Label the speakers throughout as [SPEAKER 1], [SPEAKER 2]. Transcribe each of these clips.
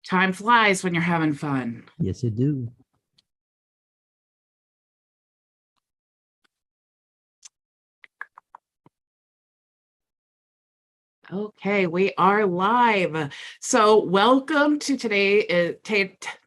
[SPEAKER 1] Time flies when you're having fun.
[SPEAKER 2] Yes, it do.
[SPEAKER 1] Okay, we are live. So welcome to today.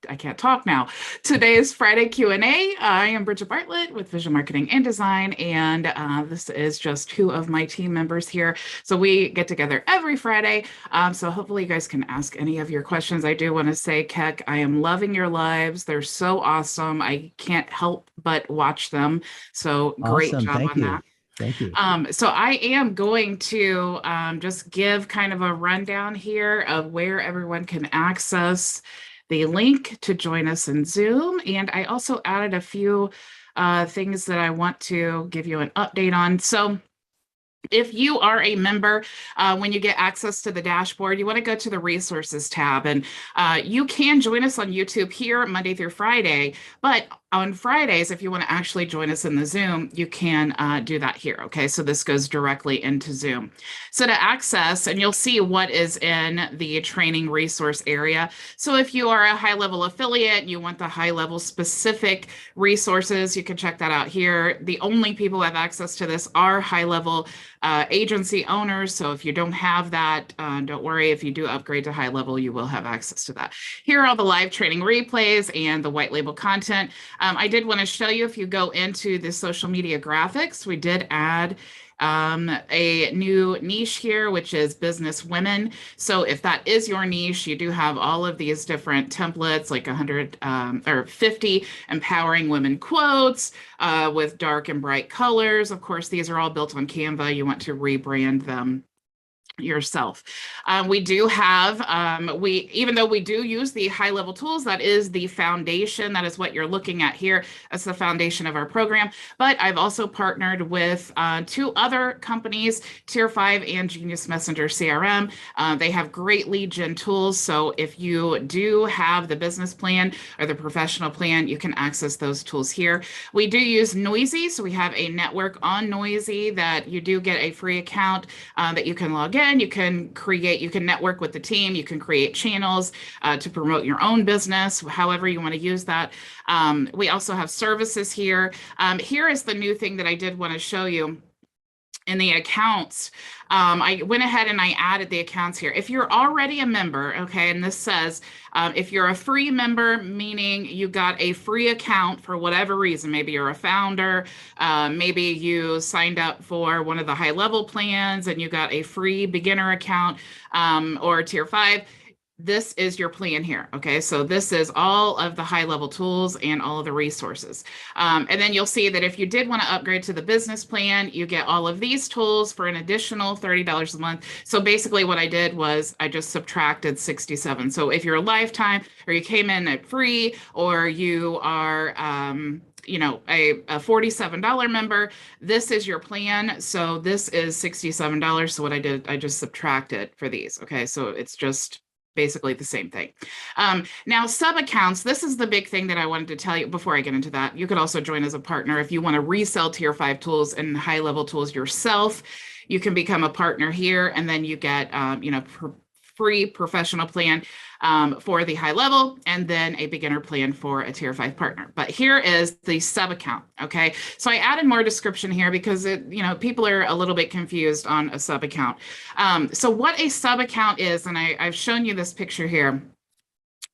[SPEAKER 1] I can't talk now. Today is Friday Q&A. I am Bridget Bartlett with Visual Marketing and Design, and this is just two of my team members here. So we get together every Friday. So hopefully you guys can ask any of your questions. I do want to say, Keck, I am loving your lives. They're so awesome. I can't help but watch them. So great
[SPEAKER 2] Awesome.
[SPEAKER 1] job
[SPEAKER 2] Thank
[SPEAKER 1] on
[SPEAKER 2] you.
[SPEAKER 1] that.
[SPEAKER 2] Thank you.
[SPEAKER 1] So I am going to just give kind of a rundown here of where everyone can access the link to join us in Zoom. And I also added a few things that I want to give you an update on. So if you are a member, when you get access to the dashboard, you want to go to the resources tab, and you can join us on YouTube here Monday through Friday. But on Fridays, if you want to actually join us in the Zoom, you can do that here. Okay, so this goes directly into Zoom. So to access, and you'll see what is in the training resource area. So if you are a HighLevel affiliate and you want the HighLevel specific resources, you can check that out here. The only people who have access to this are HighLevel agency owners. So if you don't have that, don't worry. If you do upgrade to HighLevel, you will have access to that. Here are all the live training replays and the white label content. I did want to show you, if you go into the social media graphics, we did add a new niche here, which is business women. So if that is your niche, you do have all of these different templates, like 100 or 50 empowering women quotes with dark and bright colors. Of course, these are all built on Canva. You want to rebrand them yourself. We do have, even though we do use the HighLevel tools, that is the foundation. That is what you're looking at here. That's the foundation of our program. But I've also partnered with two other companies, Tier 5 and Genius Messenger CRM. They have great lead gen tools. So if you do have the business plan or the professional plan, you can access those tools here. We do use Noisy. So we have a network on Noisy that you do get a free account that you can log in. You can network with the team, you can create channels to promote your own business, however you want to use that. We also have services here. Here is the new thing that I did want to show you in the accounts. I went ahead and I added the accounts here. If you're already a member, okay, and this says if you're a free member, meaning you got a free account for whatever reason, maybe you're a founder, maybe you signed up for one of the HighLevel plans and you got a free beginner account or Tier 5, this is your plan here. Okay, so this is all of the HighLevel tools and all of the resources. And then you'll see that if you did want to upgrade to the business plan, you get all of these tools for an additional $30 a month. So basically what I did was I just subtracted 67. So if you're a lifetime or you came in at free, or you are a $47 member, this is your plan. So this is $67. So what I did, I just subtracted for these. Okay, so it's just basically the same thing. Now, sub accounts, this is the big thing that I wanted to tell you before I get into that. You could also join as a partner if you want to resell Tier 5 tools and HighLevel tools yourself. You can become a partner here, and then you get, free professional plan for the HighLevel, and then a beginner plan for a Tier 5 partner. But here is the sub account. Okay, so I added more description here because people are a little bit confused on a sub account. So what a sub account is, and I've shown you this picture here.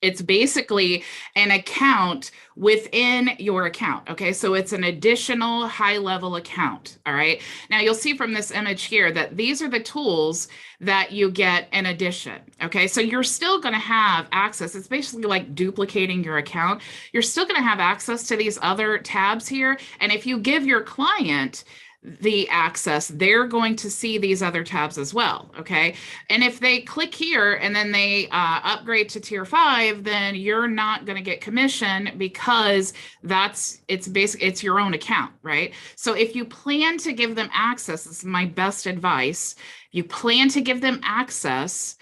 [SPEAKER 1] It's basically an account within your account. Okay, so it's an additional HighLevel account. All right, now you'll see from this image here that these are the tools that you get in addition. Okay, so you're still going to have access. It's basically like duplicating your account. You're still going to have access to these other tabs here. And if you give your client the access, they're going to see these other tabs as well. Okay, and if they click here and then they upgrade to Tier 5, then you're not going to get commission because it's your own account, right? So if you plan to give them access, this is my best advice. You plan to give them access,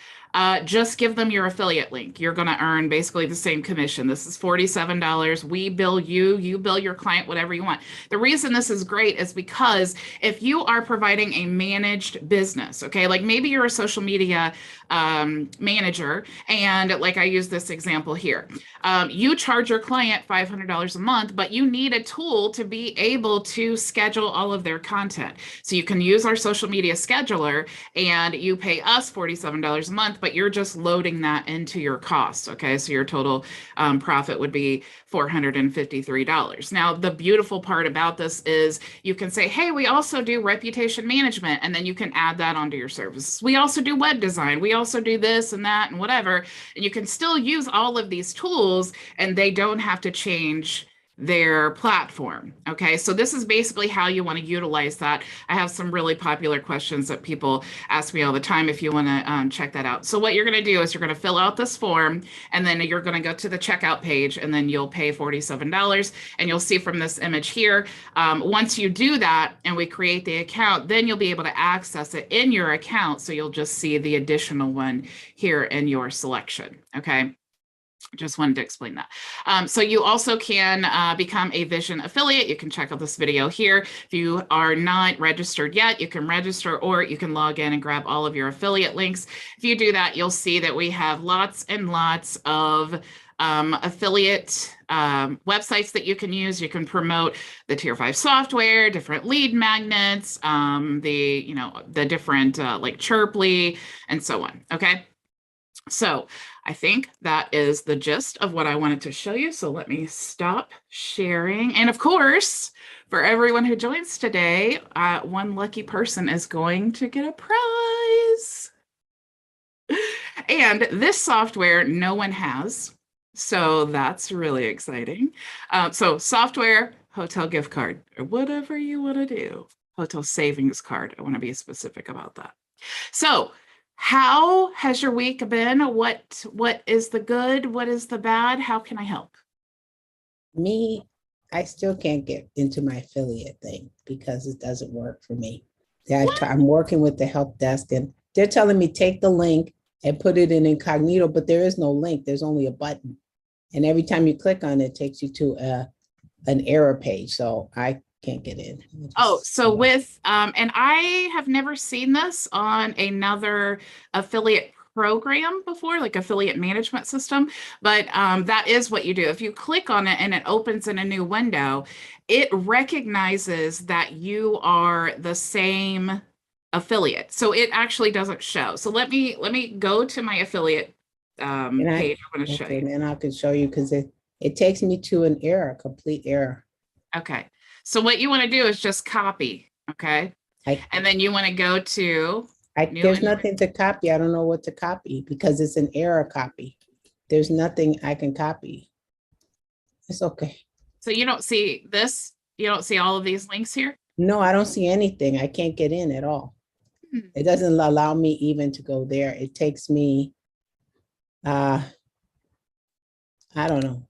[SPEAKER 1] Just give them your affiliate link. You're going to earn basically the same commission. This is $47. We bill you, you bill your client, whatever you want. The reason this is great is because if you are providing a managed business, okay, like maybe you're a social media manager, and like I use this example here, you charge your client $500 a month, but you need a tool to be able to schedule all of their content. So you can use our social media scheduler, and you pay us $47 a month, but you're just loading that into your costs. Okay, so your total profit would be $453. Now, the beautiful part about this is you can say, hey, we also do reputation management, and then you can add that onto your services. We also do web design. We also do this and that and whatever. And you can still use all of these tools, and they don't have to change their platform. Okay, so this is basically how you want to utilize that. I have some really popular questions that people ask me all the time if you want to check that out. So what you're going to do is you're going to fill out this form, and then you're going to go to the checkout page, and then you'll pay $47. And you'll see from this image here, once you do that and we create the account, then you'll be able to access it in your account. So you'll just see the additional one here in your selection. Okay. Just wanted to explain that. So you also can become a Vision affiliate. You can check out this video here. If you are not registered yet, you can register, or you can log in and grab all of your affiliate links. If you do that, you'll see that we have lots and lots of affiliate websites that you can use. You can promote the Tier 5 software, different lead magnets, the different like Chirply, and so on. Okay. So I think that is the gist of what I wanted to show you. So let me stop sharing. And of course, for everyone who joins today, one lucky person is going to get a prize. And this software no one has. So that's really exciting. So software, hotel gift card, or whatever you want to do. Hotel savings card. I want to be specific about that. So how has your week been? What is the good? What is the bad? How can I help?
[SPEAKER 2] Me, I still can't get into my affiliate thing because it doesn't work for me. I'm working with the help desk, and they're telling me take the link and put it in incognito, but there is no link. There's only a button. And every time you click on it, it takes you to an error page. So I can't get in.
[SPEAKER 1] Oh, so with, and I have never seen this on another affiliate program before, like affiliate management system, but that is what you do. If you click on it and it opens in a new window, it recognizes that you are the same affiliate. So it actually doesn't show. So let me go to my affiliate page. I'm going to show you.
[SPEAKER 2] And then I can show you, because it takes me to an error, complete error.
[SPEAKER 1] Okay. So what you want to do is just copy, okay? And then you want to go to...
[SPEAKER 2] There's nothing to copy. I don't know what to copy because it's an error copy. There's nothing I can copy. It's okay.
[SPEAKER 1] So you don't see this? You don't see all of these links here?
[SPEAKER 2] No, I don't see anything. I can't get in at all. It doesn't allow me even to go there. It takes me, I don't know.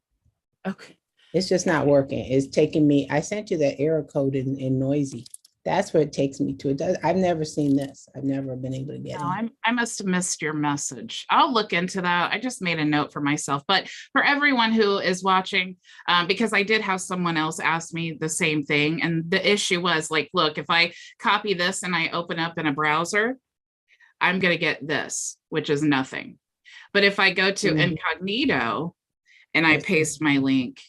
[SPEAKER 1] Okay.
[SPEAKER 2] It's just not working. It's taking me, I sent you that error code in Noisy. That's where it takes me to. I've never seen this. I've never been able to get it.
[SPEAKER 1] I must have missed your message. I'll look into that. I just made a note for myself, but for everyone who is watching, because I did have someone else ask me the same thing. And the issue was like, look, if I copy this and I open up in a browser, I'm going to get this, which is nothing. But if I go to incognito and I paste my link,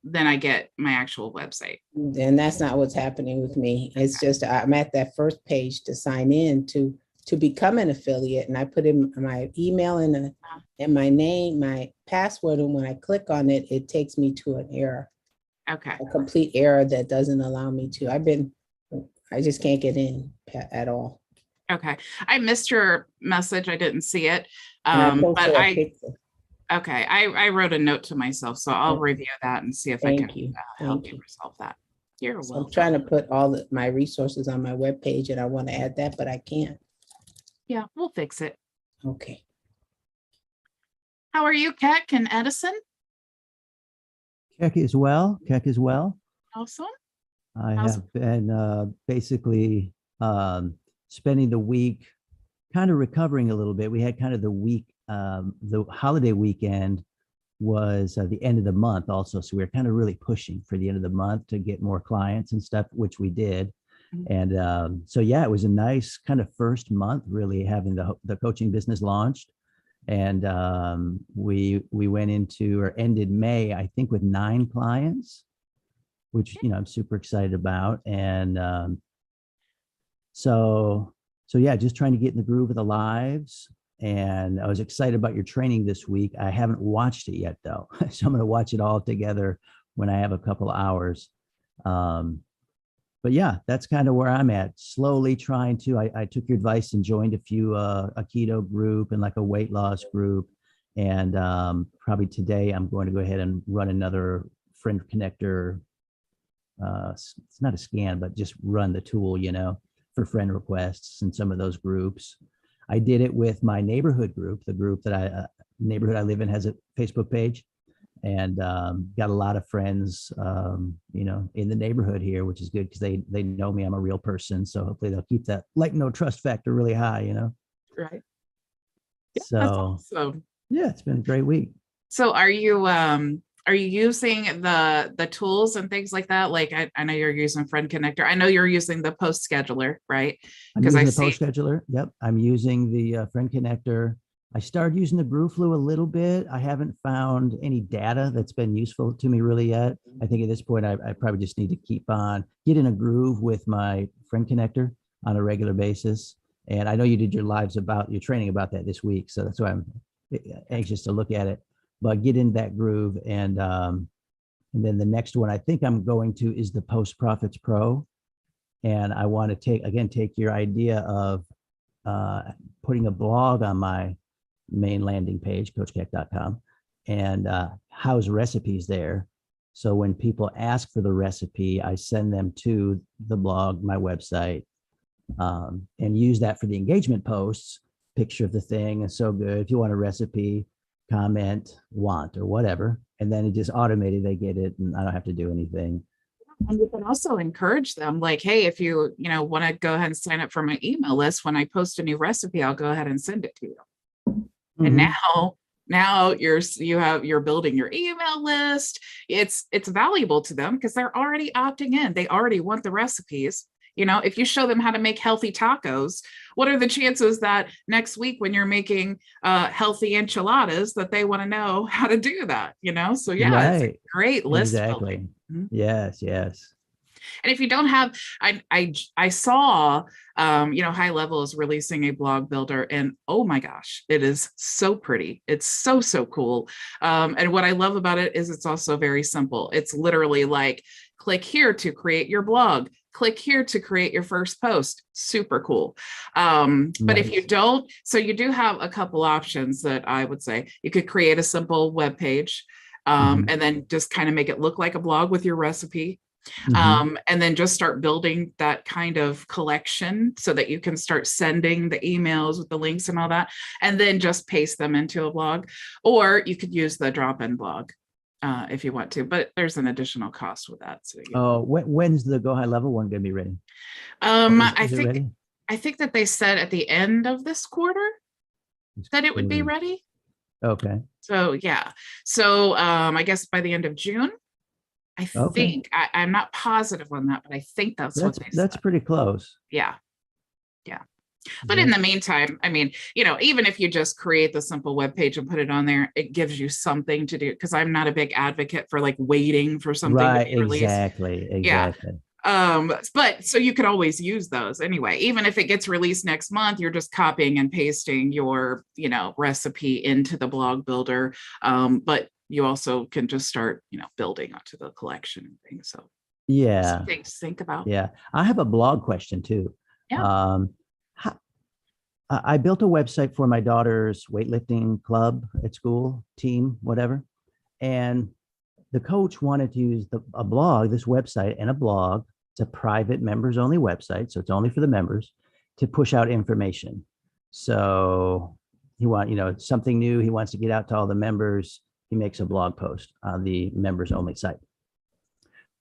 [SPEAKER 1] then I get my actual website.
[SPEAKER 2] And that's not what's happening with me. It's just, I'm at that first page to sign in to become an affiliate. And I put in my email and my name, my password. And when I click on it, it takes me to an error.
[SPEAKER 1] Okay.
[SPEAKER 2] A complete error that doesn't allow me to. I just can't get in at all.
[SPEAKER 1] Okay. I missed your message. I didn't see it. Okay, I wrote a note to myself, so I'll review that and see if I can help you resolve that. You're welcome.
[SPEAKER 2] I'm trying to put all my resources on my webpage, and I want to add that, but I can't.
[SPEAKER 1] Yeah, we'll fix it.
[SPEAKER 2] Okay.
[SPEAKER 1] How are you, Keck and Edison?
[SPEAKER 3] Keck is well. Keck is well.
[SPEAKER 1] Awesome.
[SPEAKER 3] I have been basically spending the week kind of recovering a little bit. We had kind of the holiday weekend was the end of the month also. So we were kind of really pushing for the end of the month to get more clients and stuff, which we did. And so, yeah, it was a nice kind of first month really having the coaching business launched. And we went into or ended May, I think, with 9 clients, which, I'm super excited about. And so yeah, just trying to get in the groove of the lives. And I was excited about your training this week. I haven't watched it yet though. So I'm going to watch it all together when I have a couple hours. But yeah, that's kind of where I'm at. Slowly trying to, I took your advice and joined a few, a keto group and like a weight loss group. And probably today I'm going to go ahead and run another friend connector. It's not a scan, but just run the tool, for friend requests and some of those groups. I did it with my neighborhood group. The group that neighborhood I live in has a Facebook page, and got a lot of friends, in the neighborhood here, which is good because they know me. I'm a real person, so hopefully they'll keep that like no trust factor really high.
[SPEAKER 1] Right. Yeah,
[SPEAKER 3] So
[SPEAKER 1] that's awesome.
[SPEAKER 3] yeah, it's been a great week.
[SPEAKER 1] So are you using the tools and things like that? Like I know you're using Friend Connector. I know you're using the post scheduler, right?
[SPEAKER 3] I'm using the post scheduler. Yep. I'm using the friend connector. I started using the GrooveFlu a little bit. I haven't found any data that's been useful to me really yet. I think at this point, I probably just need to get in a groove with my friend connector on a regular basis. And I know you did your training about that this week. So that's why I'm anxious to look at it, but get in that groove. And then the next one I think I'm going to is the Post Profits Pro. And I want to take your idea of putting a blog on my main landing page, coachkeck.com, and house recipes there. So when people ask for the recipe, I send them to the blog, my website, and use that for the engagement posts. Picture of the thing is so good. If you want a recipe, comment, want, or whatever, and then it just automated, they get it, and I don't have to do anything.
[SPEAKER 1] And you can also encourage them, like, hey, if you want to go ahead and sign up for my email list, when I post a new recipe, I'll go ahead and send it to you. And now you're building your email list. It's valuable to them because they're already opting in. They already want the recipes. If you show them how to make healthy tacos, what are the chances that next week when you're making healthy enchiladas that they want to know how to do that? So yeah, right. It's a great list.
[SPEAKER 3] Exactly. Yes.
[SPEAKER 1] And if you don't have, I saw, HighLevel is releasing a blog builder, and oh my gosh, it is so pretty. It's so cool. And what I love about it is it's also very simple. It's literally like, click here to create your blog. Click here to create your first post. Super cool. But if you don't, so you do have a couple options that I would say. You could create a simple web page, and then just kind of make it look like a blog with your recipe. And then just start building that kind of collection so that you can start sending the emails with the links and all that, and then just paste them into a blog. Or you could use the drop-in blog if you want to, but there's an additional cost with that. So
[SPEAKER 3] when's the Go HighLevel one going to be ready?
[SPEAKER 1] I think that they said at the end of this quarter that it would be ready.
[SPEAKER 3] Okay.
[SPEAKER 1] So yeah. So I guess by the end of June. I think I'm not positive on that, but I think that's what they said.
[SPEAKER 3] That's pretty close.
[SPEAKER 1] Yeah. But in the meantime, I mean, even if you just create the simple web page and put it on there, it gives you something to do. Because I'm not a big advocate for like waiting for something to be released.
[SPEAKER 3] Exactly.
[SPEAKER 1] Yeah. But so you could always use those anyway. Even if it gets released next month, you're just copying and pasting your, recipe into the blog builder. But you also can just start, building onto the collection and things. So
[SPEAKER 3] yeah,
[SPEAKER 1] things to think about.
[SPEAKER 3] Yeah, I have a blog question too.
[SPEAKER 1] Yeah.
[SPEAKER 3] I built a website for my daughter's weightlifting club at school, team, whatever, and the coach wanted to use a blog, this website, and a blog. It's a private members only website, so it's only for the members to push out information. So he it's something new. He wants to get out to all the members. He makes a blog post on the members only site.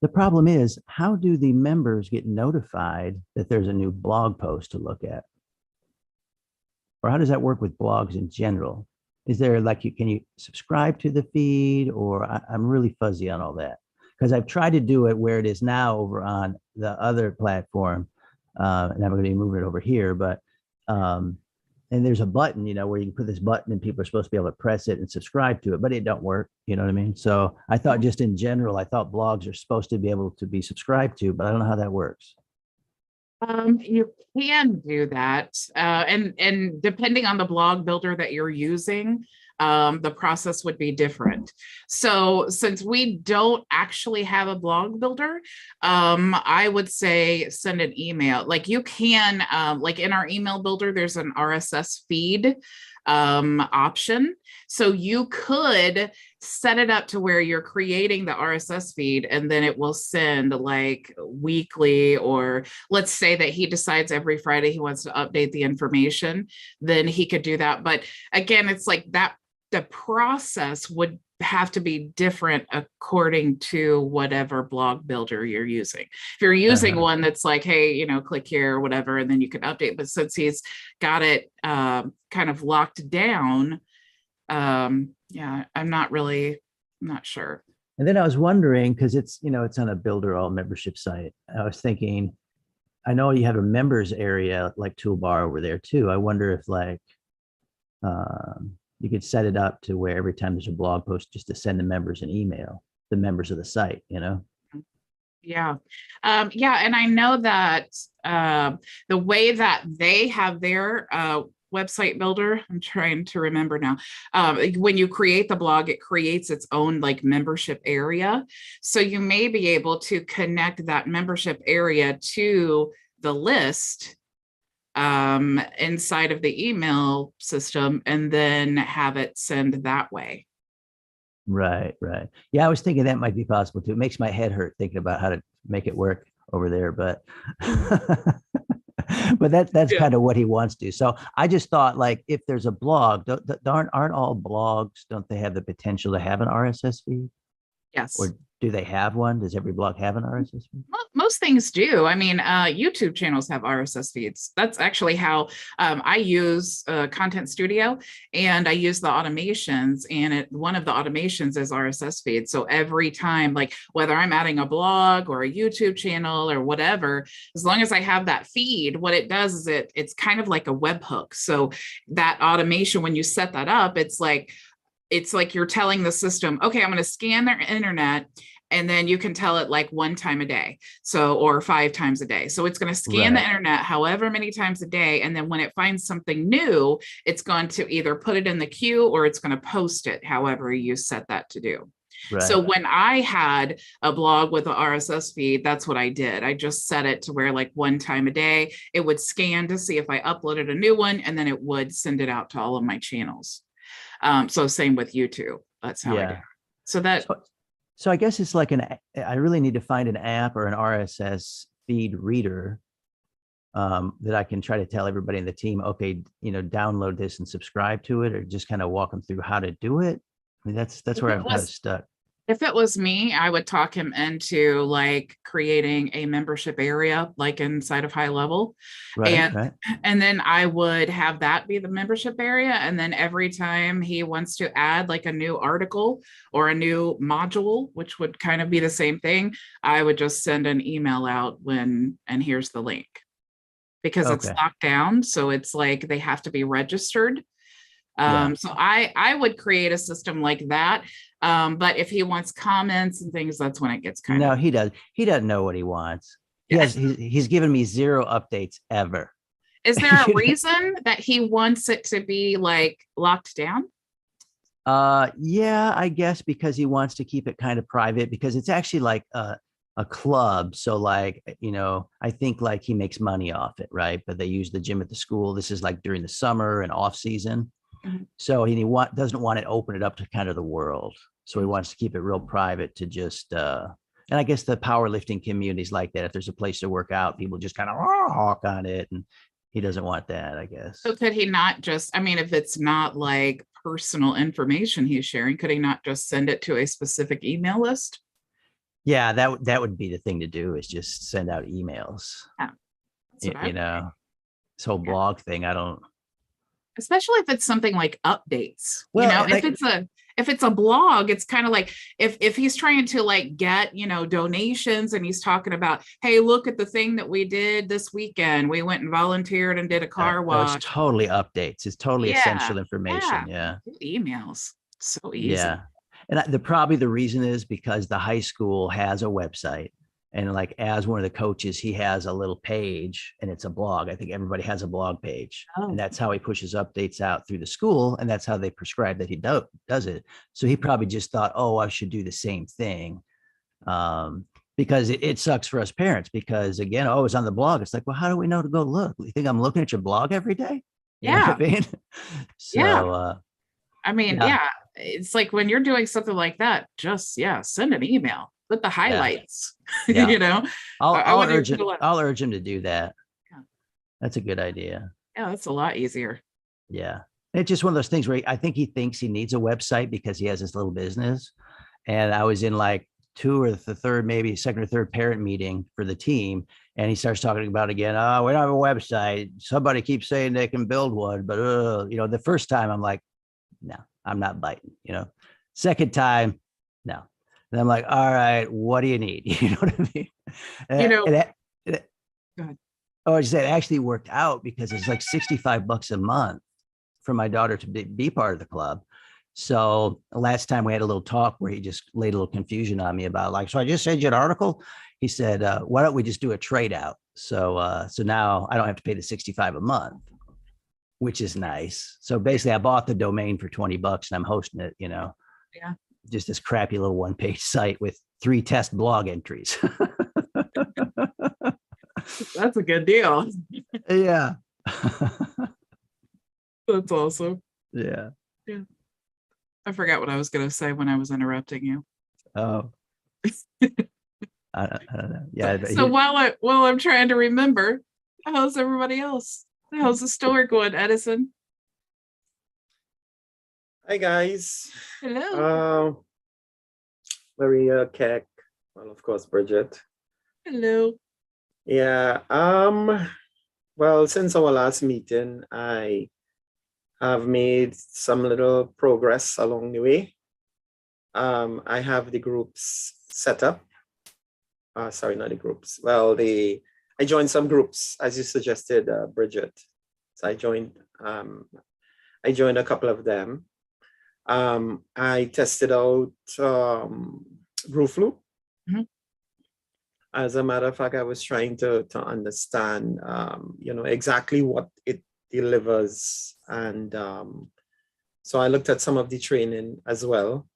[SPEAKER 3] The problem is, how do the members get notified that there's a new blog post to look at? or how does that work with blogs in general? Is there like can you subscribe to the feed, or I'm really fuzzy on all that because I've tried to do it where it is now over on the other platform, and I'm going to be moving it over here, but and there's a button, where you can put this button and people are supposed to be able to press it and subscribe to it, but it don't work. You know what I mean? So I thought just in general, I thought blogs are supposed to be able to be subscribed to, but I don't know how that works.
[SPEAKER 1] You can do that. And depending on the blog builder that you're using, the process would be different. So since we don't actually have a blog builder, I would say send an email. Like you can, like in our email builder, there's an RSS feed option. So you could set it up to where you're creating the RSS feed and then it will send like weekly, or let's say that he decides every Friday he wants to update the information, then he could do that. But again, it's like that the process would have to be different according to whatever blog builder you're using. If you're using one that's like, hey, click here or whatever, and then you can update. But since he's got it kind of locked down, yeah, I'm not sure.
[SPEAKER 3] And then I was wondering, because it's on a builder all membership site. I was thinking, I know you have a members area like toolbar over there too. I wonder if like you could set it up to where every time there's a blog post, just to send the members an email, the members of the site,
[SPEAKER 1] Yeah. Yeah. And I know that the way that they have their website builder, I'm trying to remember now, when you create the blog, it creates its own like membership area. So you may be able to connect that membership area to the list inside of the email system and then have it send that way.
[SPEAKER 3] Right. Yeah, I was thinking that might be possible too. It makes my head hurt thinking about how to make it work over there, but but that's kind of what he wants to. So I just thought, like, if there's a blog, aren't all blogs, don't they have the potential to have an RSS feed?
[SPEAKER 1] Yes.
[SPEAKER 3] Or do they have one? Does every blog have an RSS feed?
[SPEAKER 1] Most things do. I mean, YouTube channels have RSS feeds. That's actually how I use Content Studio, and I use the automations, and one of the automations is RSS feed. So every time, like whether I'm adding a blog or a YouTube channel or whatever, as long as I have that feed, what it does is it's kind of like a webhook. So that automation, when you set that up, it's like you're telling the system, okay, I'm going to scan their internet, and then you can tell it like 1 time a day, or 5 times a day. So it's going to scan the internet however many times a day, and then when it finds something new, it's going to either put it in the queue or it's going to post it, however you set that to do. Right. So when I had a blog with an RSS feed, that's what I did. I just set it to where like 1 time a day, it would scan to see if I uploaded a new one, and then it would send it out to all of my channels. So same with YouTube. That's how I do it.
[SPEAKER 3] So I guess it's like I really need to find an app or an RSS feed reader that I can try to tell everybody in the team, okay, download this and subscribe to it, or just kind of walk them through how to do it. I mean, that's where I'm kind of stuck.
[SPEAKER 1] If it was me, I would talk him into like creating a membership area, like inside of HighLevel. Right. And then I would have that be the membership area. And then every time he wants to add like a new article or a new module, which would kind of be the same thing, I would just send an email out and here's the link, because it's locked down. So it's like they have to be registered. So I would create a system like that. But if he wants comments and things, that's when it gets kind of.
[SPEAKER 3] No, he doesn't know what he wants. He's given me 0 updates ever.
[SPEAKER 1] Is there a reason that he wants it to be like locked down?
[SPEAKER 3] Yeah, I guess because he wants to keep it kind of private, because it's actually like a club. So like, I think like he makes money off it, right? But they use the gym at the school. This is like during the summer and off season. So he doesn't want to open it up to kind of the world. So he wants to keep it real private to just, and I guess the powerlifting community is like that. If there's a place to work out, people just kind of hawk on it, and he doesn't want that, I guess.
[SPEAKER 1] So could he not just, if it's not like personal information he's sharing, could he not just send it to a specific email list?
[SPEAKER 3] Yeah, that would be the thing to do, is just send out emails.
[SPEAKER 1] Yeah,
[SPEAKER 3] this whole blog thing, I don't.
[SPEAKER 1] especially if it's something like updates.
[SPEAKER 3] Well,
[SPEAKER 1] You know,
[SPEAKER 3] like-
[SPEAKER 1] if it's a blog, it's kind of like if he's trying to like get, you know, donations and he's talking about, hey, look at the thing that we did this weekend. We went and volunteered and did a car
[SPEAKER 3] no,
[SPEAKER 1] wash.
[SPEAKER 3] it's totally updates. It's totally essential information. Yeah.
[SPEAKER 1] Emails. So easy.
[SPEAKER 3] Yeah. And probably the reason is because the high school has a website. And like as one of the coaches, he has a little page and it's a blog. I think everybody has a blog page.
[SPEAKER 1] Oh.
[SPEAKER 3] And that's how he pushes updates out through the school. And that's how they prescribe that he does it. So he probably just thought, oh, I should do the same thing. Because it sucks for us parents because again, oh, it's on the blog. It's like, well, how do we know to go look? You think I'm looking at your blog every day? You know what I mean? So,
[SPEAKER 1] I mean, yeah, it's like when you're doing something like that, just send an email with the highlights.
[SPEAKER 3] Yeah.
[SPEAKER 1] You know,
[SPEAKER 3] I'll urge him to do that.
[SPEAKER 1] Yeah.
[SPEAKER 3] That's a good idea.
[SPEAKER 1] Yeah, that's a lot easier.
[SPEAKER 3] Yeah. It's just one of those things where I think he thinks he needs a website because he has this little business. And I was in like second or third parent meeting for the team. And he starts talking about again, oh, we don't have a website. Somebody keeps saying they can build one, but you know, the first time I'm like, no, I'm not biting, you know. Second time, no. And I'm like, all right, what do you need? You know what I mean?
[SPEAKER 1] You know,
[SPEAKER 3] go
[SPEAKER 1] ahead.
[SPEAKER 3] Oh, I just said it actually worked out because it's like $65 a month for my daughter to be part of the club. So last time we had a little talk where he just laid a little confusion on me about like, so I just sent you an article. He said, why don't we just do a trade out? So now I don't have to pay the $65 a month, which is nice. So basically I bought the domain for $20 and I'm hosting it, you know.
[SPEAKER 1] Yeah.
[SPEAKER 3] Just this crappy little one-page site with 3 test blog entries.
[SPEAKER 1] That's a good deal.
[SPEAKER 3] Yeah.
[SPEAKER 1] That's awesome.
[SPEAKER 3] Yeah.
[SPEAKER 1] I forgot what I was going to say when I was interrupting you.
[SPEAKER 3] Oh. I don't know. Yeah.
[SPEAKER 1] So while I'm trying to remember, how's everybody else? How's the store going, Edison?
[SPEAKER 4] Hi guys.
[SPEAKER 1] Hello.
[SPEAKER 4] Maria, Keck, well, of course, Bridget.
[SPEAKER 1] Hello.
[SPEAKER 4] Yeah. Well, since our last meeting, I have made some little progress along the way. I have the groups set up. Sorry, not the groups. Well, I joined some groups as you suggested, Bridget. So I joined a couple of them. I tested out Grooveflu.
[SPEAKER 1] Mm-hmm.
[SPEAKER 4] As a matter of fact, I was trying to understand, you know, exactly what it delivers. And so I looked at some of the training as well.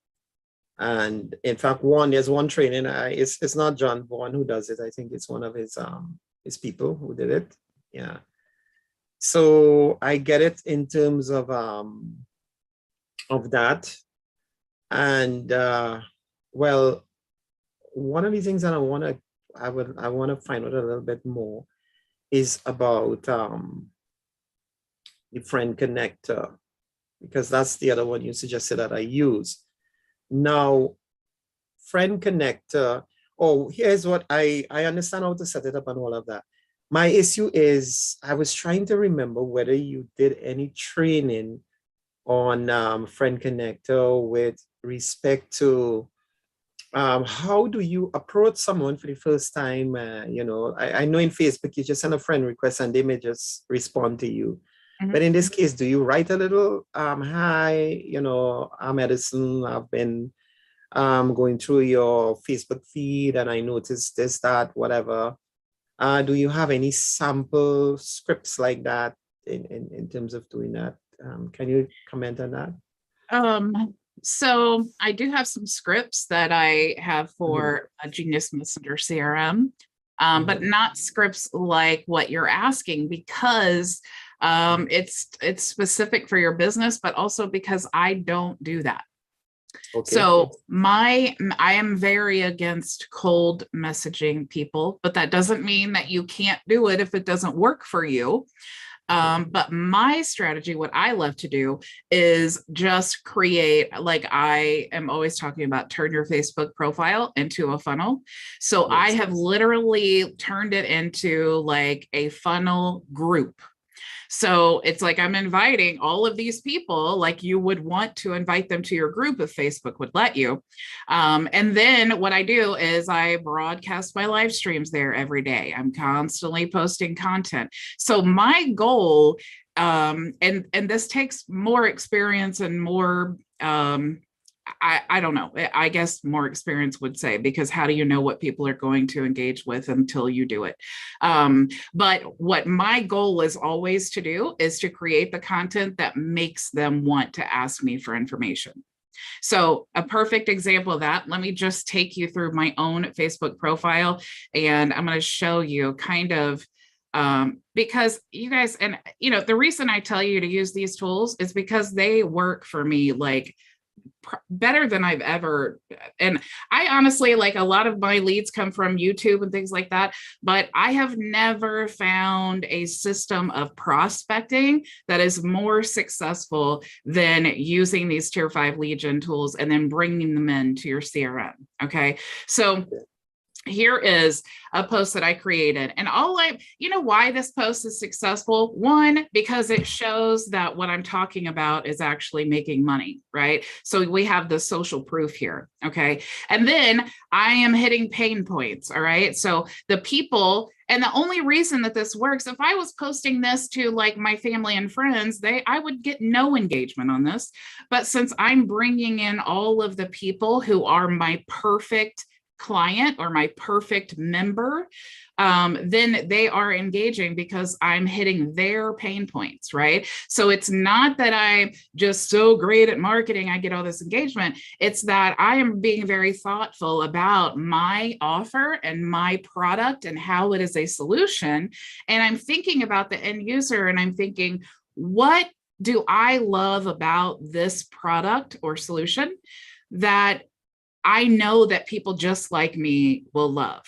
[SPEAKER 4] And in fact, there's one training, it's not John Vaughan who does it. I think it's one of his people who did it. Yeah. So I get it in terms of that. And well, one of the things that I want to find out a little bit more is about the friend connector, because that's the other one you suggested that I use. Now, friend connector, here's what I understand how to set it up and all of that. My issue is I was trying to remember whether you did any training on friend connector with respect to how do you approach someone for the first time? You know, I know in Facebook you just send a friend request and they may just respond to you. Mm-hmm. But in this case, do you write a little, hi, you know, I'm Edison, I've been going through your Facebook feed and I noticed this, that, whatever. Do you have any sample scripts like that in terms of doing that? Can you comment on that?
[SPEAKER 1] So I do have some scripts that I have for a Genius Messenger CRM, but not scripts like what you're asking, because it's specific for your business, but also because I don't do that. Okay. So I am very against cold messaging people, but that doesn't mean that you can't do it if it doesn't work for you. But my strategy, what I love to do is just create, like I am always talking about, turn your Facebook profile into a funnel. So yes. I have literally turned it into like a funnel group. So it's like I'm inviting all of these people like you would want to invite them to your group if Facebook would let you. And then what I do is I broadcast my live streams there every day. I'm constantly posting content. So my goal, and this takes more experience and more, I don't know, I guess more experience would say, because how do you know what people are going to engage with until you do it? But what my goal is always to do is to create the content that makes them want to ask me for information. So a perfect example of that, let me just take you through my own Facebook profile, and I'm going to show you kind of, because you guys, and the reason I tell you to use these tools is because they work for me like better than I've ever. And I honestly, like, a lot of my leads come from YouTube and things like that, but I have never found a system of prospecting that is more successful than using these tier 5 lead gen tools and then bringing them into your CRM. Okay. So here is a post that I created, and why this post is successful? One, because it shows that what I'm talking about is actually making money, right? So we have the social proof here, okay? And then I am hitting pain points, all right? So the people, and the only reason that this works, if I was posting this to like my family and friends, I would get no engagement on this. But since I'm bringing in all of the people who are my perfect client or my perfect member, then they are engaging because I'm hitting their pain points, right? So it's not that I'm just so great at marketing, I get all this engagement. It's that I am being very thoughtful about my offer and my product and how it is a solution. And I'm thinking about the end user, and I'm thinking, what do I love about this product or solution that I know that people just like me will love?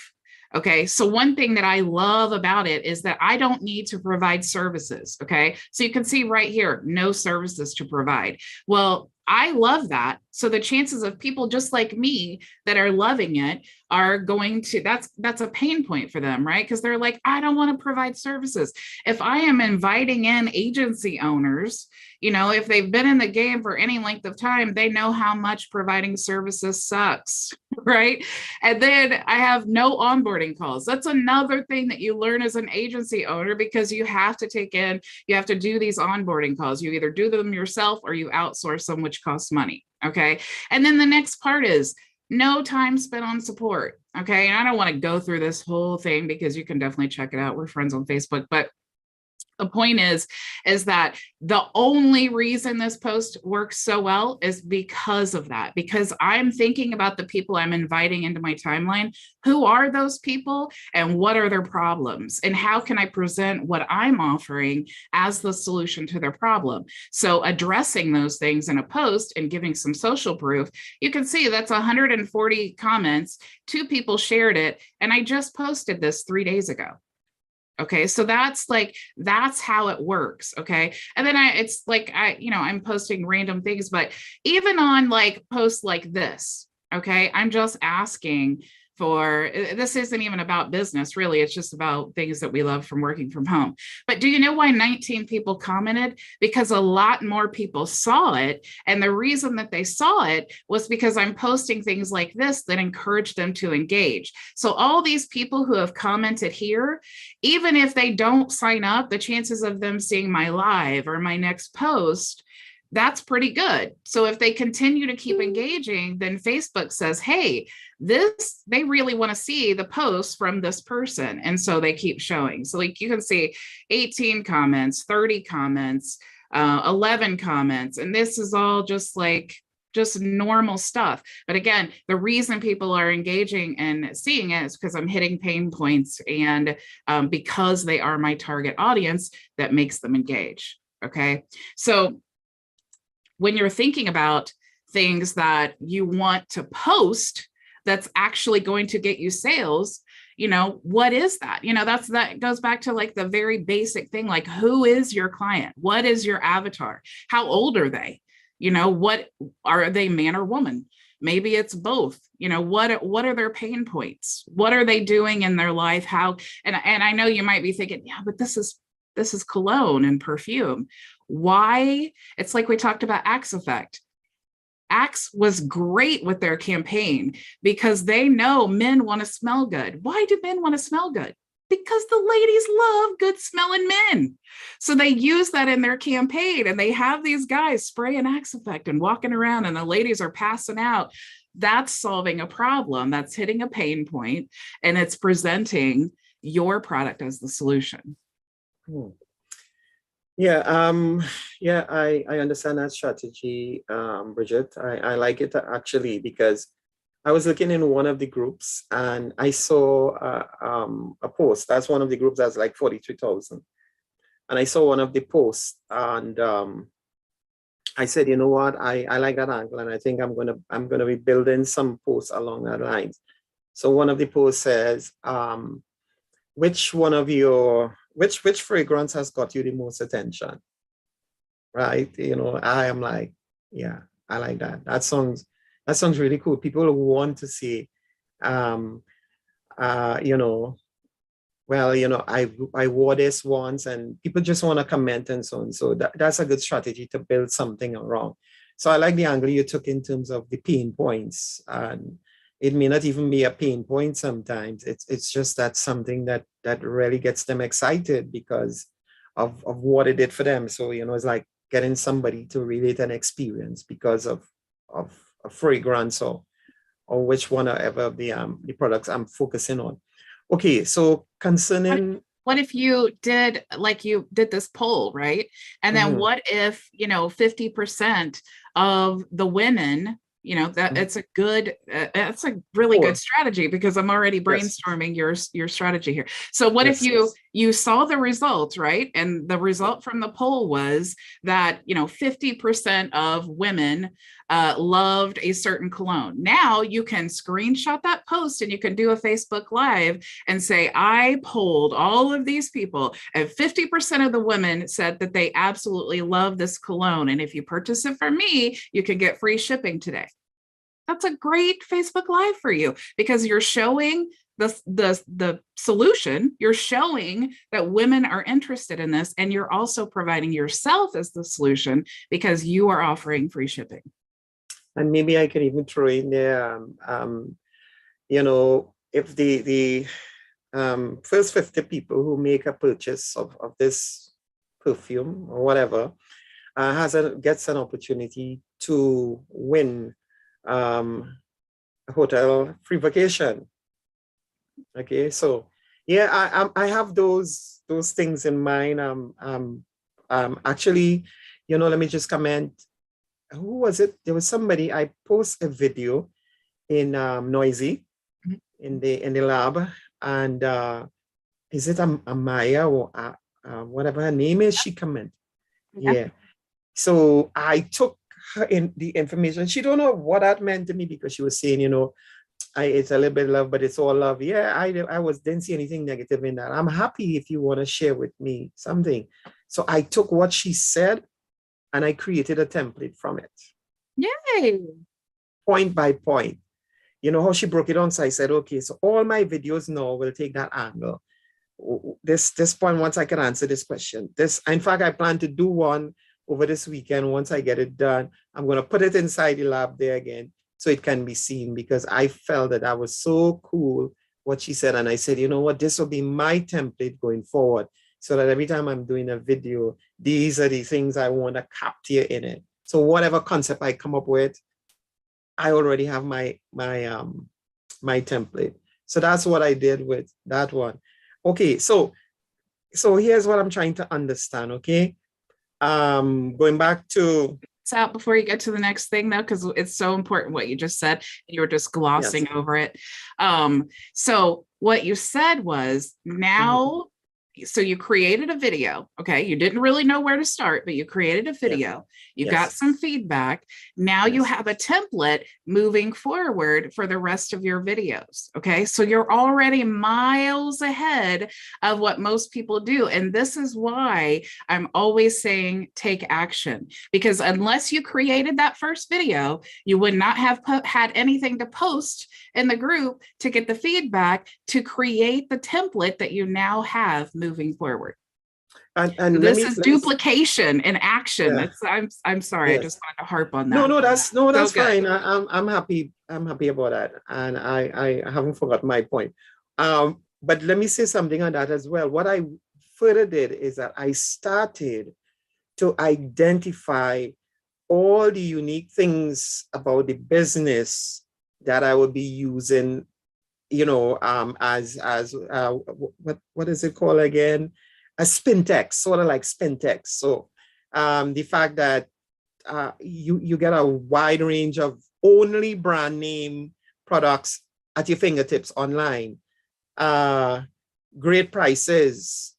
[SPEAKER 1] Okay. So one thing that I love about it is that I don't need to provide services. Okay. So you can see right here, no services to provide. Well, I love that. So the chances of people just like me that are loving it are going to, that's a pain point for them, right? Because they're like, I don't want to provide services. If I am inviting in agency owners, if they've been in the game for any length of time, they know how much providing services sucks, right? And then I have no onboarding calls. That's another thing that you learn as an agency owner, because you have to do these onboarding calls. You either do them yourself or you outsource them, which costs money. Okay. And then the next part is no time spent on support. Okay. And I don't want to go through this whole thing because you can definitely check it out. We're friends on Facebook, but the point is that the only reason this post works so well is because of that, because I'm thinking about the people I'm inviting into my timeline. Who are those people and what are their problems? And how can I present what I'm offering as the solution to their problem? So addressing those things in a post and giving some social proof, you can see that's 140 comments. 2 people shared it. And I just posted this 3 days ago. Okay. So that's how it works. Okay. And then I'm posting random things, but even on like posts like this, okay, I'm just asking for, this isn't even about business, really. It's just about things that we love from working from home. But do you know why 19 people commented? Because a lot more people saw it. And the reason that they saw it was because I'm posting things like this that encourage them to engage. So all these people who have commented here, even if they don't sign up, the chances of them seeing my live or my next post, that's pretty good. So if they continue to keep engaging, then Facebook says, hey, they really want to see the post from this person. And so they keep showing. So like you can see 18 comments, 30 comments, 11 comments. And this is all just normal stuff. But again, the reason people are engaging and seeing it is because I'm hitting pain points, and because they are my target audience, that makes them engage. Okay. So when you're thinking about things that you want to post that's actually going to get you sales, what is that? That goes back to like the very basic thing, like who is your client? What is your avatar? How old are they? What are they, man or woman? Maybe it's both. What are their pain points? What are they doing in their life? And I know you might be thinking, yeah, but this is this is cologne and perfume. Why? It's like we talked about Axe Effect. Axe was great with their campaign because they know men want to smell good. Why do men want to smell good? Because the ladies love good smelling men. So they use that in their campaign, and they have these guys spraying Axe Effect and walking around, and the ladies are passing out. That's solving a problem. That's hitting a pain point, and it's presenting your product as the solution.
[SPEAKER 4] Yeah, I understand that strategy, Bridget. I like it actually, because I was looking in one of the groups and I saw a post. That's one of the groups that's like 43,000. And I saw one of the posts, and I said, you know what, I like that angle, and I think I'm gonna be building some posts along that lines. So one of the posts says, which fragrance has got you the most attention? Right? You know, I am like, yeah, I like that. That sounds really cool. People want to see, you know, well, you know, I wore this once, and people just want to comment and so on. So that's a good strategy to build something around. So I like the angle you took in terms of the pain points, and it may not even be a pain point sometimes. It's just that something that really gets them excited because of what it did for them. So, you know, it's like getting somebody to relate an experience because of a fragrance or which one or ever the products I'm focusing on. Okay, so concerning,
[SPEAKER 1] what if you did, like you did this poll, right? And then what if, you know, 50% of the women, you know, that it's a good, that's a really good strategy, because I'm already brainstorming your strategy here. So what if you saw the results, right? And the result from the poll was that, you know, 50% of women loved a certain cologne. Now you can screenshot that post and you can do a Facebook Live and say, I polled all of these people, and 50% of the women said that they absolutely love this cologne. And if you purchase it from me, you can get free shipping today. That's a great Facebook Live for you, because you're showing the solution, you're showing that women are interested in this, and you're also providing yourself as the solution because you are offering free shipping.
[SPEAKER 4] And maybe I can even throw in there, you know, if the first 50 people who make a purchase of this perfume or whatever gets an opportunity to win a hotel free vacation. Okay, so yeah, I have those things in mind. Actually, you know, let me just comment. Who was it? There was somebody. I post a video in Noisy in the lab, and is it Amaya or whatever her name is? She commented. Yeah. So I took her in the information. She don't know what that meant to me, because she was saying, you know, it's a little bit love, but it's all love. Yeah, I didn't see anything negative in that. I'm happy if you want to share with me something. So I took what she said and I created a template from it.
[SPEAKER 1] Yay!
[SPEAKER 4] Point by point. You know how she broke it down? So I said, okay, so all my videos now will take that angle. This point, once I can answer this question. In fact, I plan to do one over this weekend. Once I get it done, I'm going to put it inside the lab there again, so it can be seen, because I felt that was so cool what she said. And I said, you know what, this will be my template going forward, so that every time I'm doing a video, these are the things I want to capture in it. So whatever concept I come up with, I already have my template. So that's what I did with that one. Okay, so here's what I'm trying to understand, okay? Going back to...
[SPEAKER 1] It's out before you get to the next thing, though, because it's so important what you just said. You were just glossing over it. So what you said was, now, so you created a video, okay? You didn't really know where to start, but you created a video. You got some feedback. Now you have a template moving forward for the rest of your videos, okay? So you're already miles ahead of what most people do. And this is why I'm always saying take action, because unless you created that first video, you would not have had anything to post in the group to get the feedback to create the template that you now have moving forward.
[SPEAKER 4] And
[SPEAKER 1] This is duplication in action.
[SPEAKER 4] yeah,
[SPEAKER 1] I'm sorry. I
[SPEAKER 4] yes.
[SPEAKER 1] just wanted to harp on that.
[SPEAKER 4] No,
[SPEAKER 1] So
[SPEAKER 4] that's
[SPEAKER 1] good.
[SPEAKER 4] fine. I'm happy. I'm happy about that, and I haven't forgot my point. But let me say something on that as well. What I further did is that I started to identify all the unique things about the business that I would be using, you know, as what is it called again? A spin text, sort of like spin text. So the fact that you get a wide range of only brand name products at your fingertips online, great prices,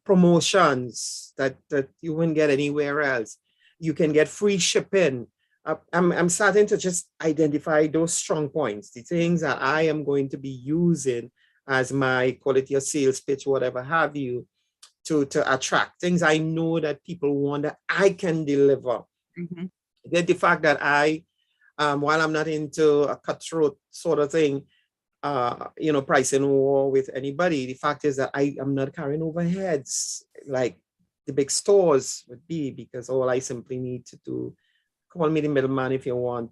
[SPEAKER 4] promotions that you wouldn't get anywhere else. You can get free shipping. I'm starting to just identify those strong points, the things that I am going to be using as my quality of sales pitch, whatever have you, to attract things I know that people want that I can deliver.
[SPEAKER 1] Mhm.
[SPEAKER 4] Get the fact that while I'm not into a cutthroat sort of thing, you know, pricing war with anybody, the fact is that I am not carrying overheads like the big stores would be, because all I simply need to do, call me the middleman if you want,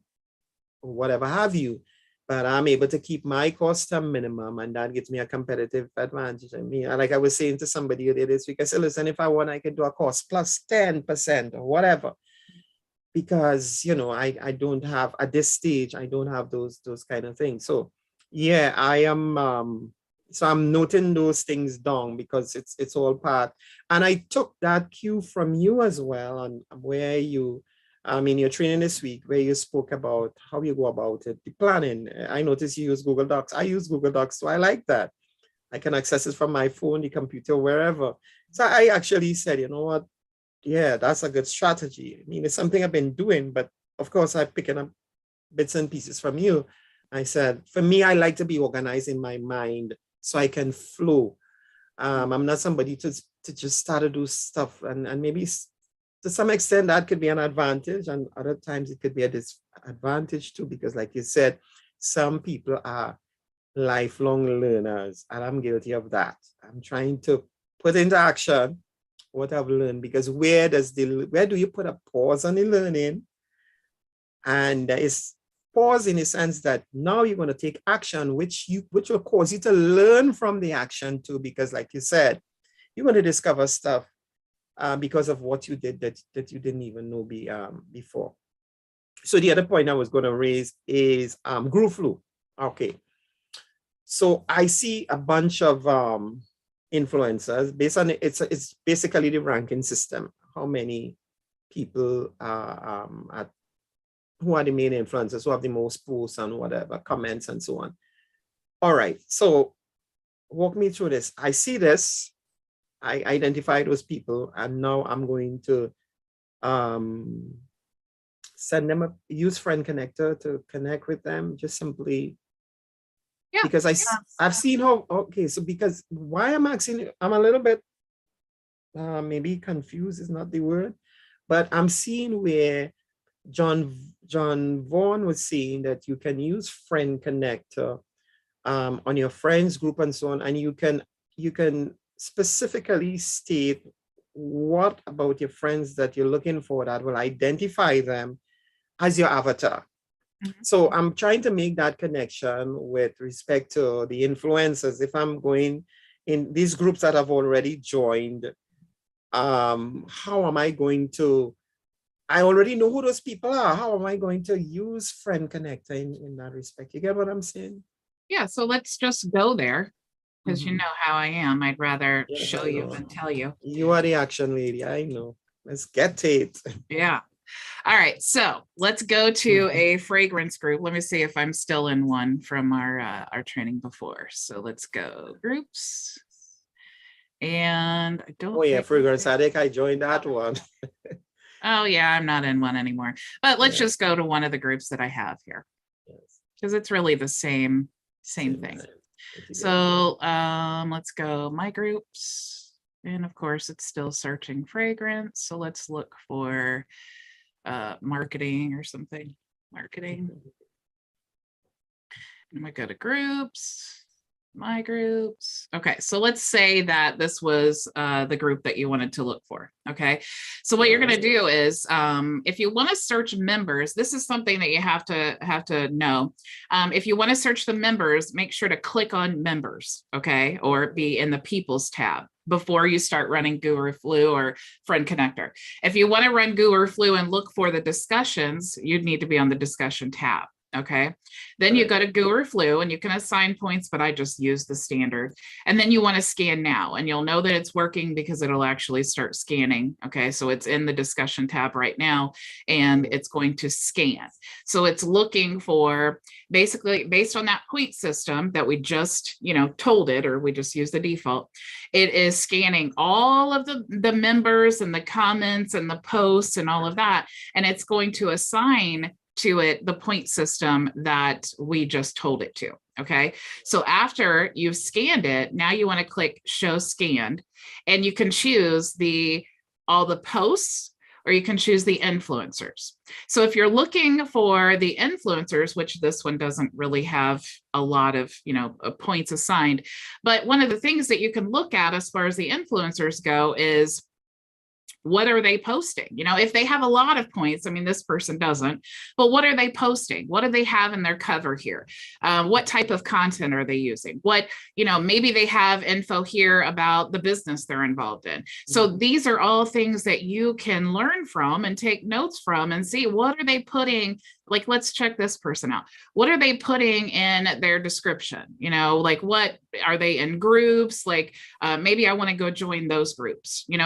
[SPEAKER 4] or whatever have you. But I'm able to keep my cost to a minimum, and that gives me a competitive advantage. I mean, like I was saying to somebody earlier this week, I said, listen, if I want, I can do a cost plus 10% or whatever. Because, you know, I don't have, at this stage, I don't have those kind of things. So yeah, I am, so I'm noting those things down because it's all part. And I took that cue from you as well, on where you, in your training this week, where you spoke about how you go about it, the planning. I noticed you use Google Docs. I use Google Docs, so I like that. I can access it from my phone, the computer, wherever. So I actually said, you know what? Yeah, that's a good strategy. I mean, it's something I've been doing, but of course, I'm picking up bits and pieces from you. I said, for me, I like to be organized in my mind so I can flow. I'm not somebody to just start to do stuff, and maybe to some extent that could be an advantage, and other times it could be a disadvantage too, because like you said, some people are lifelong learners, and I'm guilty of that. I'm trying to put into action what I've learned, because where do you put a pause on the learning? And it's pause in the sense that now you're going to take action, which will cause you to learn from the action too, because like you said, you're going to discover stuff because of what you did that you didn't even know before. So the other point I was going to raise is group flow. Okay. So I see a bunch of influencers based on it's basically the ranking system. How many people who are the main influencers, who have the most posts and whatever, comments and so on. All right, so walk me through this. I see this, I identify those people, and now I'm going to send them use friend connector to connect with them, just simply. Yeah, because I've seen how, okay, so because why I'm asking, I'm a little bit maybe confused is not the word, but I'm seeing where John Vaughan was saying that you can use friend connector on your friends group and so on, and you can specifically state what about your friends that you're looking for that will identify them as your avatar. So I'm trying to make that connection with respect to the influencers. If I'm going in these groups that I've already joined, how am I going to, I already know who those people are. How am I going to use Friend Connector in that respect? You get what I'm saying?
[SPEAKER 1] Yeah, so let's just go there, because you know how I am. I'd rather show you than tell you.
[SPEAKER 4] You are the action lady, I know. Let's get it.
[SPEAKER 1] Yeah. All right, so let's go to a fragrance group. Let me see if I'm still in one from our training before. So let's go groups. And I don't.
[SPEAKER 4] Oh yeah, fragrance addict. I joined that one.
[SPEAKER 1] Oh yeah, I'm not in one anymore. But let's just go to one of the groups that I have here, because it's really the same thing. So let's go my groups, and of course it's still searching fragrance. So let's look for marketing or something. Marketing. I'm gonna go to groups, My groups. Okay, so let's say that this was the group that you wanted to look for. Okay, so what you're going to do is, if you want to search members, this is something that you have to know. If you want to search the members, make sure to click on members, okay, or be in the people's tab before you start running Guru Flu or Friend Connector. If you want to run Guru Flu and look for the discussions, you'd need to be on the discussion tab. Okay, then you go to Guru Flu and you can assign points, but I just use the standard. And then you want to scan now, and you'll know that it's working because it'll actually start scanning. Okay, so it's in the discussion tab right now, and it's going to scan. So it's looking for, basically based on that point system that we just, told it, or we just use the default, it is scanning all of the members and the comments and the posts and all of that. And it's going to assign to it the point system that we just told it to. Okay, so after you've scanned it, now you want to click show scanned, and you can choose all the posts, or you can choose the influencers. So if you're looking for the influencers, which this one doesn't really have a lot of points assigned, but one of the things that you can look at as far as the influencers go is, what are they posting? If they have a lot of points, I mean, this person doesn't, but what are they posting? What do they have in their cover here? What type of content are they using? Maybe they have info here about the business they're involved in. So these are all things that you can learn from and take notes from and see, what are they putting? Like, let's check this person out. What are they putting in their description? What are they in groups? Maybe I want to go join those groups. Do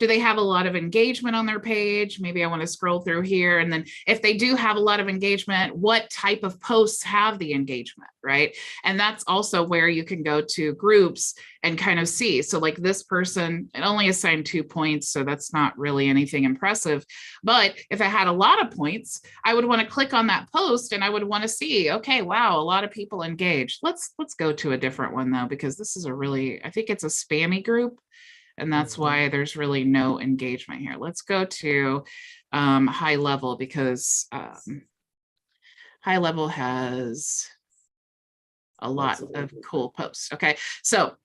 [SPEAKER 1] they have a lot of engagement on their page? Maybe I want to scroll through here. And then if they do have a lot of engagement, what type of posts have the engagement, right? And that's also where you can go to groups and kind of see. So like this person, it only assigned 2 points, so that's not really anything impressive. But if I had a lot of points, I would want to click on that post and I would want to see, okay, wow, a lot of people engaged. Let's go to a different one though, because this is I think it's a spammy group. And that's why there's really no engagement here. Let's go to HighLevel, because HighLevel has a lot of cool posts. Okay, so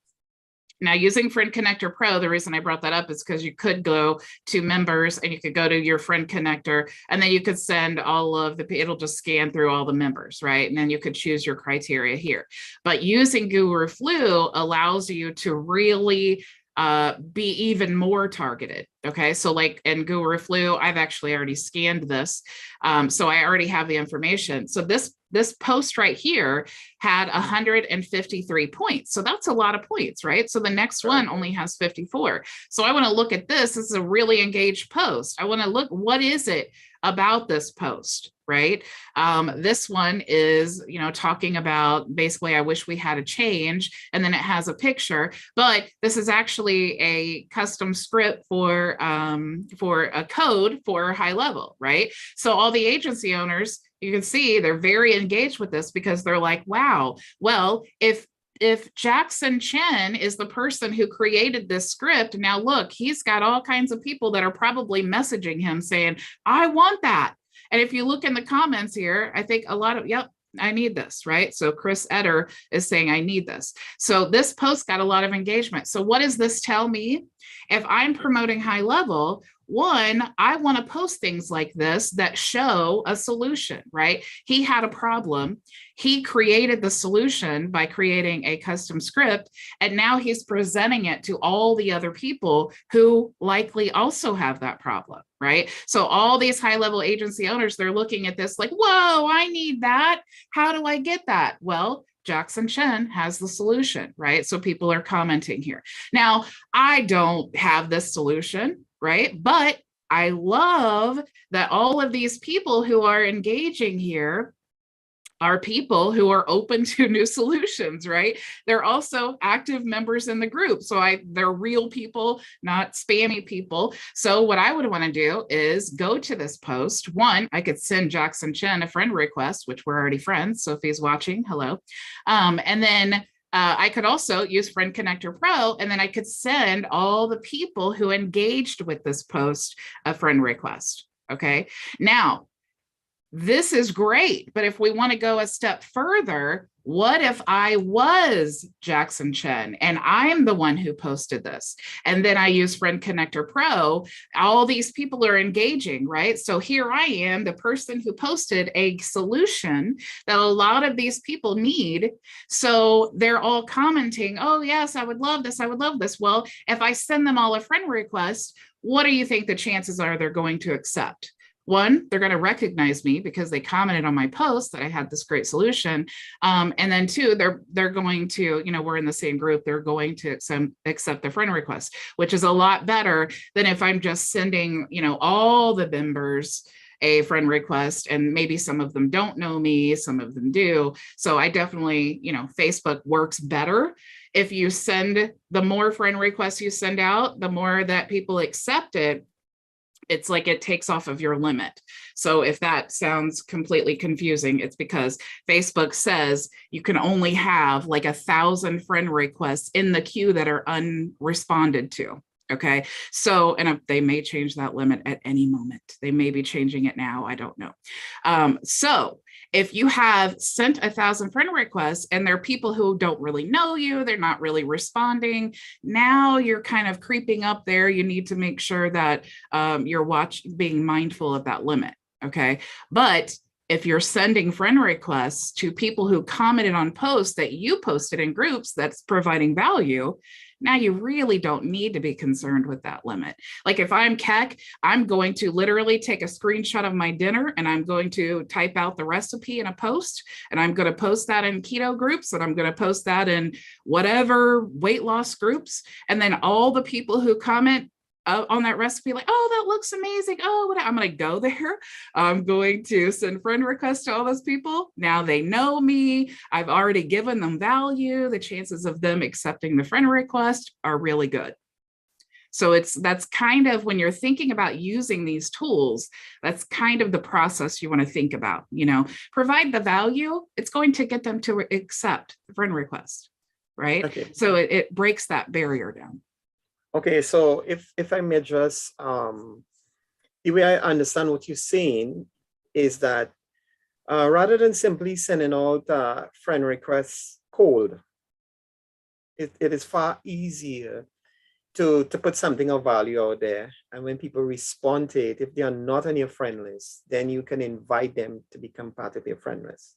[SPEAKER 1] now using Friend Connector Pro, the reason I brought that up is because you could go to members and you could go to your Friend Connector, and then you could send it'll just scan through all the members, right? And then you could choose your criteria here. But using Guru Flu allows you to really be even more targeted. Okay, so like in Guru Flu, I've actually already scanned this, so I already have the information. So this post right here had 153 points, so that's a lot of points, right? So the next one only has 54. So I want to look at this. This is a really engaged post. I want to look, what is it about this post, right? This one is, talking about basically, I wish we had a change, and then it has a picture, but this is actually a custom script for a code for HighLevel, right? So all the agency owners, you can see they're very engaged with this because they're like, wow, well, if Jackson Chen is the person who created this script, now look, he's got all kinds of people that are probably messaging him saying, I want that. And if you look in the comments here, I think a lot of, yep, I need this, right? So Chris Etter is saying, I need this. So this post got a lot of engagement. So what does this tell me? If I'm promoting HighLevel, one, I want to post things like this that show a solution, right? He had a problem. He created the solution by creating a custom script, and now he's presenting it to all the other people who likely also have that problem, right? So all these HighLevel agency owners, they're looking at this like, whoa, I need that. How do I get that? Well, Jackson Chen has the solution, right? So people are commenting here. Now, I don't have this solution, right? But I love that all of these people who are engaging here are people who are open to new solutions, right? They're also active members in the group. So they're real people, not spammy people. So what I would want to do is go to this post. One, I could send Jackson Chen a friend request, which we're already friends. So if he's watching, hello. And then I could also use Friend Connector Pro, and then I could send all the people who engaged with this post a friend request. Okay. Now, This is great. But if we want to go a step further, what if I was Jackson Chen and I'm the one who posted this? And then I use Friend Connector Pro. All these people are engaging, right? So here I am, the person who posted a solution that a lot of these people need. So they're all commenting, oh, yes, I would love this. I would love this. Well, if I send them all a friend request, what do you think the chances are they're going to accept? One, they're going to recognize me because they commented on my post that I had this great solution. And then two, they're going to, we're in the same group, they're going to accept the friend request, which is a lot better than if I'm just sending, all the members a friend request, and maybe some of them don't know me, some of them do. So I definitely, Facebook works better. If you send, the more friend requests you send out, the more that people accept it. It's like it takes off of your limit. So if that sounds completely confusing, it's because Facebook says you can only have like 1,000 friend requests in the queue that are unresponded to. Okay. So, and they may change that limit at any moment. They may be changing it now. I don't know. So if you have sent 1,000 friend requests and there are people who don't really know you, they're not really responding, now you're kind of creeping up there. You need to make sure that you're being mindful of that limit. Okay. But if you're sending friend requests to people who commented on posts that you posted in groups that's providing value, now you really don't need to be concerned with that limit. Like if I'm Keck, I'm going to literally take a screenshot of my dinner and I'm going to type out the recipe in a post, and I'm going to post that in keto groups, and I'm going to post that in whatever weight loss groups. And then all the people who comment on that recipe, like, oh, that looks amazing. Oh, I'm going to go there. I'm going to send friend requests to all those people. Now they know me. I've already given them value. The chances of them accepting the friend request are really good. So that's kind of, when you're thinking about using these tools, that's kind of the process you want to think about. Provide the value. It's going to get them to accept the friend request, right?
[SPEAKER 4] Okay.
[SPEAKER 1] So it breaks that barrier down.
[SPEAKER 4] Okay, so if I may just, the way I understand what you're saying is that rather than simply sending out friend requests cold, it is far easier to put something of value out there. And when people respond to it, if they are not on your friend list, then you can invite them to become part of your friend list.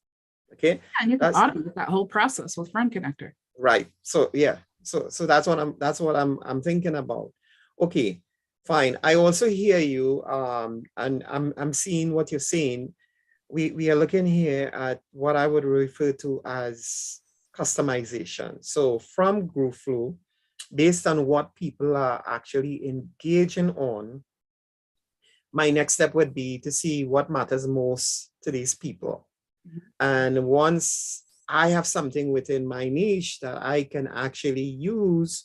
[SPEAKER 4] Okay.
[SPEAKER 1] And you can automate that whole process with Friend Connector.
[SPEAKER 4] Right. So yeah. So that's what I'm thinking about. Okay, fine. I also hear you. And I'm seeing what you're saying. We are looking here at what I would refer to as customization. So from Group Flow, based on what people are actually engaging on, my next step would be to see what matters most to these people. Mm-hmm. And once I have something within my niche that I can actually use,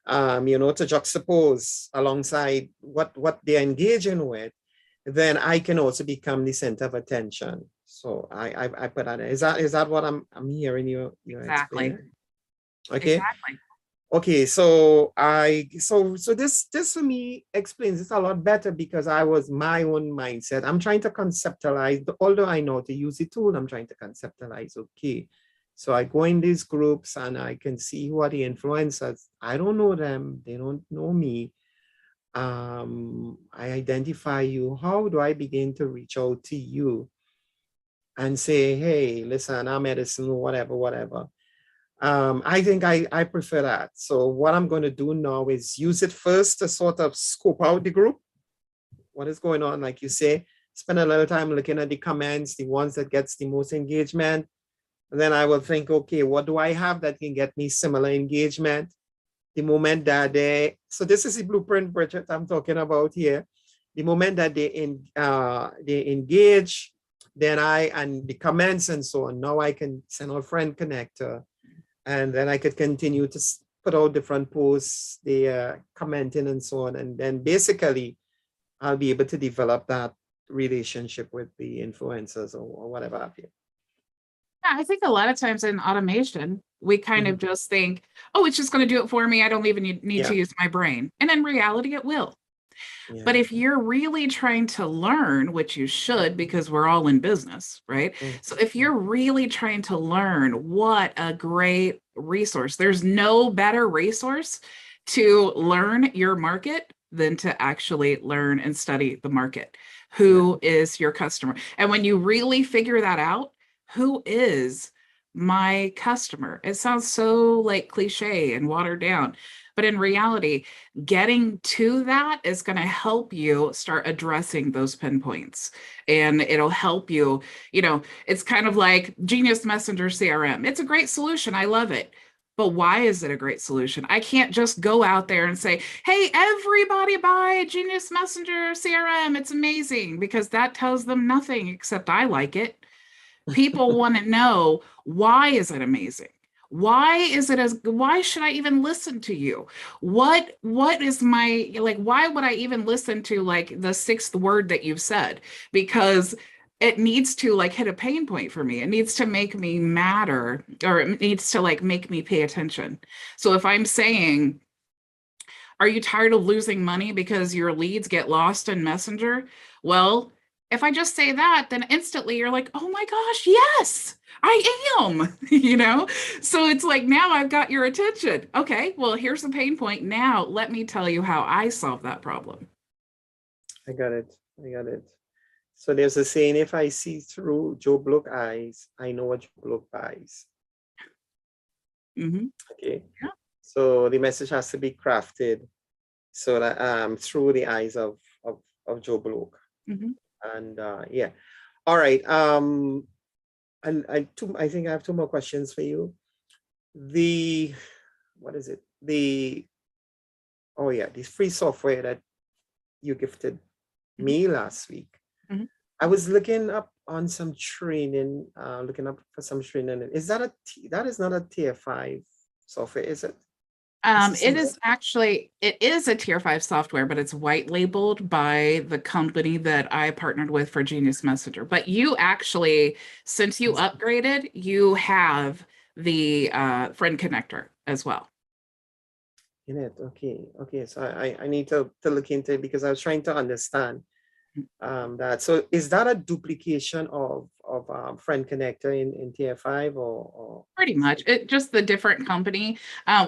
[SPEAKER 4] to juxtapose alongside what they're engaging with, then I can also become the center of attention. So I put that. Is that what I'm hearing you
[SPEAKER 1] exactly
[SPEAKER 4] explain? Okay.
[SPEAKER 1] Exactly.
[SPEAKER 4] Okay, so this for me explains it a lot better, because I was my own mindset. I'm trying to conceptualize, although I know to use the tool, I'm trying to conceptualize, okay. So I go in these groups and I can see who are the influencers. I don't know them, they don't know me. I identify you. How do I begin to reach out to you and say, hey, listen, I'm Edison, whatever. I think I prefer that. So what I'm going to do now is use it first to sort of scope out the group. What is going on? Like you say, spend a little time looking at the comments, the ones that gets the most engagement. And then I will think, okay, what do I have that can get me similar engagement? The moment that so this is the blueprint, Bridget, I'm talking about here. The moment that they engage, then and the comments and so on, now I can send a friend connector. And then I could continue to put out different posts, they commenting and so on. And then basically I'll be able to develop that relationship with the influencers or whatever have you.
[SPEAKER 1] Yeah, I think a lot of times in automation, we kind of just think, oh, it's just going to do it for me. I don't even need to use my brain. And in reality, it will. But
[SPEAKER 4] Yeah.
[SPEAKER 1] if you're really trying to learn, which you should, because we're all in business, right? So if you're really trying to learn, what a great resource. There's no better resource to learn your market than to actually learn and study the market. Who is your customer? And when you really figure that out, who is my customer? It sounds so like cliche and watered down, but in reality, getting to that is going to help you start addressing those pinpoints, and it'll help you. It's kind of like Genius Messenger CRM. It's a great solution. I love it. But why is it a great solution? I can't just go out there and say, hey, everybody buy Genius Messenger CRM. It's amazing, because that tells them nothing except I like it. People want to know, why is it amazing? Why should I even listen to you? What is my, like, why would I even listen to like the sixth word that you've said? Because it needs to like hit a pain point for me. It needs to make me matter, or it needs to like make me pay attention. So if I'm saying, are you tired of losing money because your leads get lost in Messenger? Well, if I just say that, then instantly you're like, oh my gosh, yes, I am, So it's like, now I've got your attention. Okay, well, here's the pain point. Now let me tell you how I solve that problem.
[SPEAKER 4] I got it. So there's a saying, if I see through Joe Bloke eyes, I know what Joe Bloke buys.
[SPEAKER 1] Mm-hmm.
[SPEAKER 4] Okay.
[SPEAKER 1] Yeah.
[SPEAKER 4] So the message has to be crafted so that through the eyes of Joe Bloke.
[SPEAKER 1] Mm-hmm.
[SPEAKER 4] And yeah. All right. I think I have two more questions for you. What is it? The free software that you gifted me last week.
[SPEAKER 1] Mm-hmm.
[SPEAKER 4] I was looking up on some training, looking up for some training. That is not a tier 5 software, is it?
[SPEAKER 1] It is a tier 5 software, but it's white labeled by the company that I partnered with for Genius Messenger. But you actually, since you upgraded, you have the friend connector as well.
[SPEAKER 4] In it. Okay. So I need to look into it, because I was trying to understand that. So is that a duplication of friend connector in tier 5 or
[SPEAKER 1] Pretty much. It just the different company.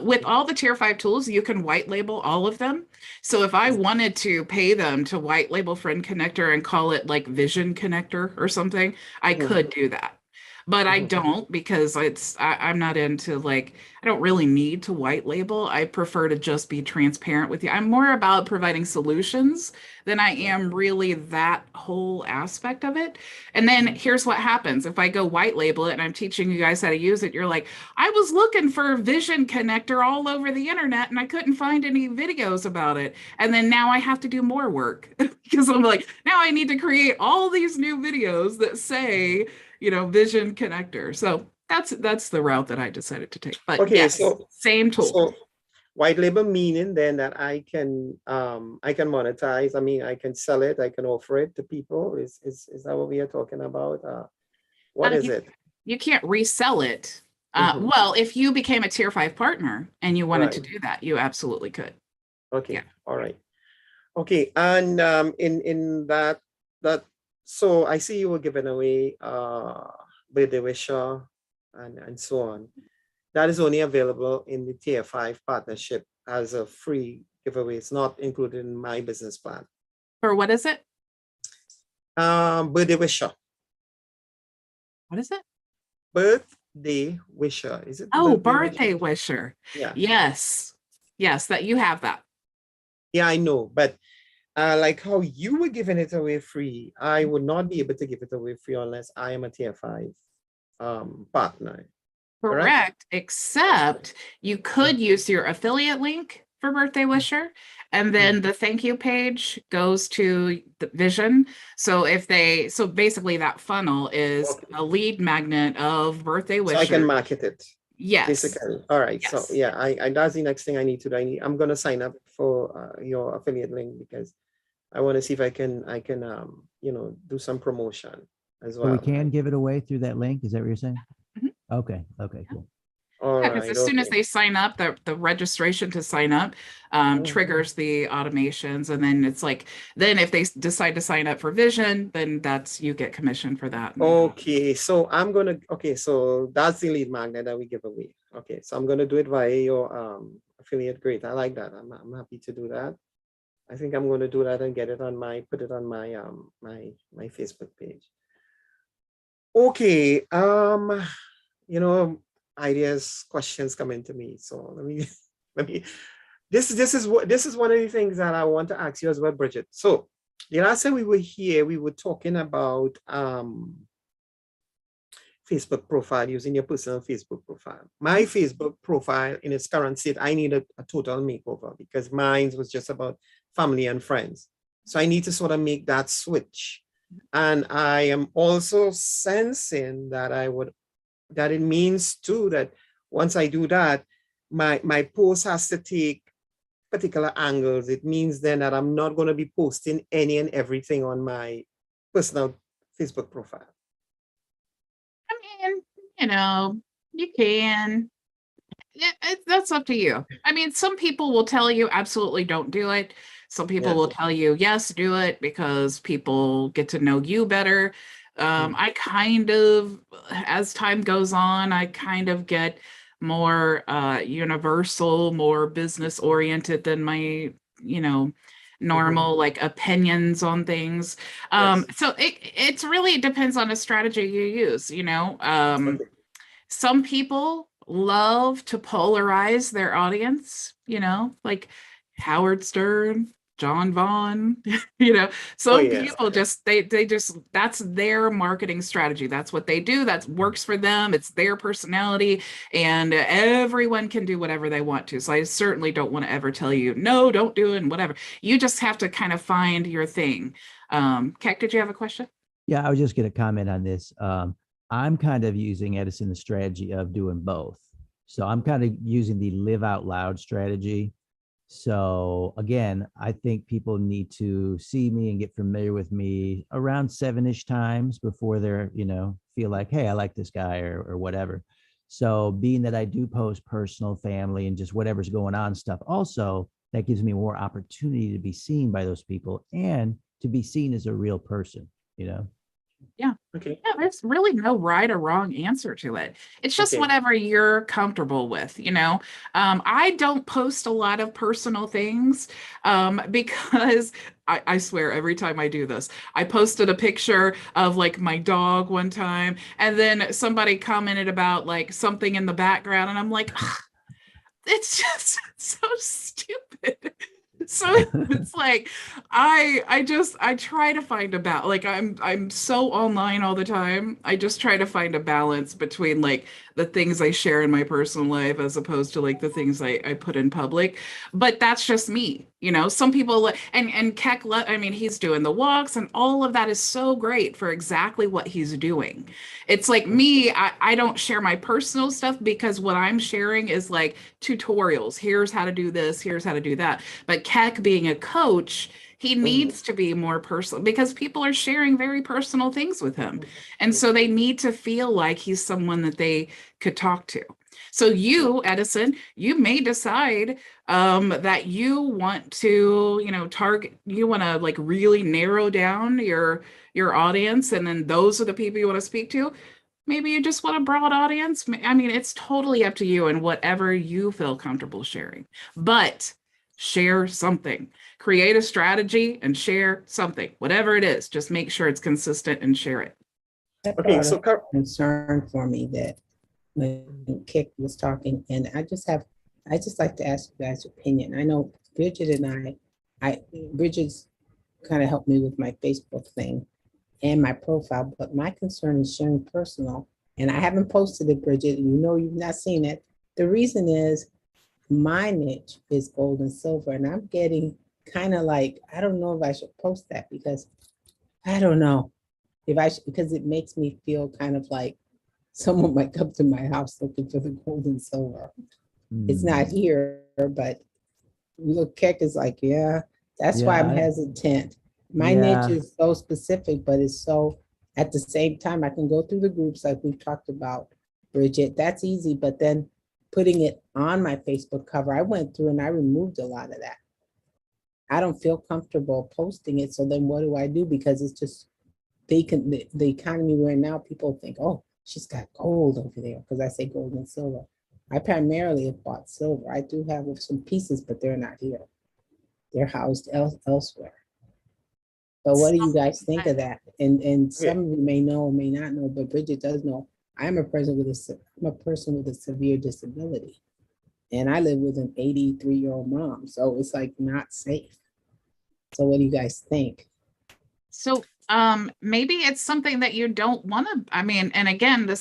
[SPEAKER 1] With all the tier 5 tools, you can white label all of them. So if I wanted to pay them to white label friend connector and call it like vision connector or something, I could do that. But I don't, because I'm not into, like, I don't really need to white label. I prefer to just be transparent with you. I'm more about providing solutions than I am really that whole aspect of it. And then here's what happens. If I go white label it and I'm teaching you guys how to use it, you're like, I was looking for a vision connector all over the internet and I couldn't find any videos about it. And then now I have to do more work because I'm like, now I need to create all these new videos that say, vision connector. So that's the route that I decided to take. But
[SPEAKER 4] okay,
[SPEAKER 1] yes,
[SPEAKER 4] so
[SPEAKER 1] same tool.
[SPEAKER 4] So white label meaning then that I can monetize. I mean, I can sell it, I can offer it to people. Is that what we are talking about? What is it?
[SPEAKER 1] You can't resell it. Well, if you became a tier 5 partner and you wanted to do that, you absolutely could.
[SPEAKER 4] Okay.
[SPEAKER 1] Yeah.
[SPEAKER 4] All right. Okay. And in that so I see you were giving away birthday wisher and so on. That is only available in the tier 5 partnership as a free giveaway. It's not included in my business plan.
[SPEAKER 1] For what is it?
[SPEAKER 4] Birthday wisher.
[SPEAKER 1] What is it?
[SPEAKER 4] Birthday wisher. Is it?
[SPEAKER 1] Oh, birthday wisher.
[SPEAKER 4] Yeah.
[SPEAKER 1] Yes, that you have that.
[SPEAKER 4] Yeah, I know. But like how you were giving it away free, I would not be able to give it away free unless I am a tier 5 partner.
[SPEAKER 1] Correct. Except you could use your affiliate link for birthday wisher, and then the thank you page goes to the vision. So basically that funnel is a lead magnet of birthday wisher.
[SPEAKER 4] So I can market it.
[SPEAKER 1] Yes.
[SPEAKER 4] Basically. All right.
[SPEAKER 1] Yes.
[SPEAKER 4] So yeah, I that's the next thing I need to do. I'm going to sign up for your affiliate link, because I want to see if I can do some promotion as well.
[SPEAKER 3] So we can give it away through that link. Is that what you're saying?
[SPEAKER 1] Mhm.
[SPEAKER 3] Okay, cool.
[SPEAKER 4] All
[SPEAKER 1] Yeah, because
[SPEAKER 4] right,
[SPEAKER 1] as soon as
[SPEAKER 4] okay.
[SPEAKER 1] they sign up, the registration to sign up
[SPEAKER 4] Mhm.
[SPEAKER 1] triggers the automations. And then it's like, then if they decide to sign up for Vision, then that's, you get commission for that.
[SPEAKER 4] Okay, so okay, so that's the lead magnet that we give away. Okay, so I'm gonna do it via your affiliate. Great, I like that. I'm happy to do that. I think I'm gonna do that and get it on put it on my my Facebook page. Okay, you know, ideas, questions come into me. So let me let me this is one of the things that I want to ask you as well, Bridget. So the last time we were here, we were talking about Facebook profile, using your personal Facebook profile. My Facebook profile in its current state, I need a total makeover because mine was just about family and friends. So I need to sort of make that switch. And I am also sensing that that it means too that once I do that, my post has to take particular angles. It means then that I'm not going to be posting any and everything on my personal Facebook profile.
[SPEAKER 1] I mean, you know, you can. Yeah, that's up to you. I mean, some people will tell you absolutely don't do it. Some people
[SPEAKER 4] Yeah.
[SPEAKER 1] will tell you yes, do it because people get to know you better. I kind of, as time goes on, I kind of get more universal, more business oriented than my, you know, normal like opinions on things.
[SPEAKER 4] Yes.
[SPEAKER 1] So it's really, it depends on the strategy you use, you know.
[SPEAKER 4] Okay.
[SPEAKER 1] Some people love to polarize their audience, you know, like Howard Stern, John Vaughn, you know,
[SPEAKER 4] Oh,
[SPEAKER 1] some
[SPEAKER 4] yes.
[SPEAKER 1] people just they just that's their marketing strategy. That's what they do. That works for them. It's their personality, and everyone can do whatever they want to. So I certainly don't want to ever tell you, no, don't do it and whatever. You just have to kind of find your thing. Keck, did you have a question?
[SPEAKER 3] Yeah, I was just going to comment on this. I'm kind of using, Edison, the strategy of doing both. So I'm kind of using the live out loud strategy. So again, I think people need to see me and get familiar with me around 7-ish times before they're, feel like, hey, I like this guy or whatever. So being that I do post personal, family, and just whatever's going on stuff, also that gives me more opportunity to be seen by those people and to be seen as a real person,
[SPEAKER 1] Yeah.
[SPEAKER 4] Okay.
[SPEAKER 1] Yeah, there's really no right or wrong answer to it. It's just
[SPEAKER 4] Okay.
[SPEAKER 1] whatever you're comfortable with, you know. I don't post a lot of personal things because I swear every time I do this, I posted a picture of like my dog one time, and then somebody commented about like something in the background, and I'm like, "Ugh, it's just so stupid." So it's like I try to find a balance. Like I'm so online all the time. I just try to find a balance between like the things I share in my personal life as opposed to like the things I put in public. But that's just me, you know. Some people and Keck, I mean, he's doing the walks and all of that is so great for exactly what he's doing. It's like me, I don't share my personal stuff because what I'm sharing is like tutorials. Here's how to do this, here's how to do that. But Keck being a coach, he needs to be more personal because people are sharing very personal things with him. And so they need to feel like he's someone that they could talk to. So you, Edison, you may decide that you want to, you know, target, you want to like really narrow down your audience, and then those are the people you want to speak to. Maybe you just want a broad audience. I mean, it's totally up to you and whatever you feel comfortable sharing. But share something. Create a strategy and share something. Whatever it is, just make sure it's consistent and share it.
[SPEAKER 2] That
[SPEAKER 4] Okay,
[SPEAKER 2] brought
[SPEAKER 4] so
[SPEAKER 2] up a concern for me that when Kick was talking, and I just like to ask you guys' opinion. I know Bridget and Bridget's kind of helped me with my Facebook thing and my profile, but my concern is sharing personal. And I haven't posted it, Bridget, and you know you've not seen it. The reason is my niche is gold and silver, and I'm getting kind of like, I don't know if I should post that because I don't know if I should, because it makes me feel kind of like someone might come to my house looking for the gold and silver. It's not here, but look, Keck is like, yeah, that's why I'm hesitant. My niche is so specific, but it's so, at the same time, I can go through the groups like we've talked about, Bridget, that's easy, but then putting it on my Facebook cover, I went through and I removed a lot of that. I don't feel comfortable posting it. So then what do I do? Because it's just, the economy we're in now, people think, oh, she's got gold over there because I say gold and silver. I primarily have bought silver. I do have some pieces, but they're not here. They're housed elsewhere. But what do you guys think of that? And some of you may know or may not know, but Bridget does know. I'm a person with a severe disability, and I live with an 83-year-old mom, so it's like not safe. So what do you guys think?
[SPEAKER 1] So maybe it's something that you don't want to, I mean, and again,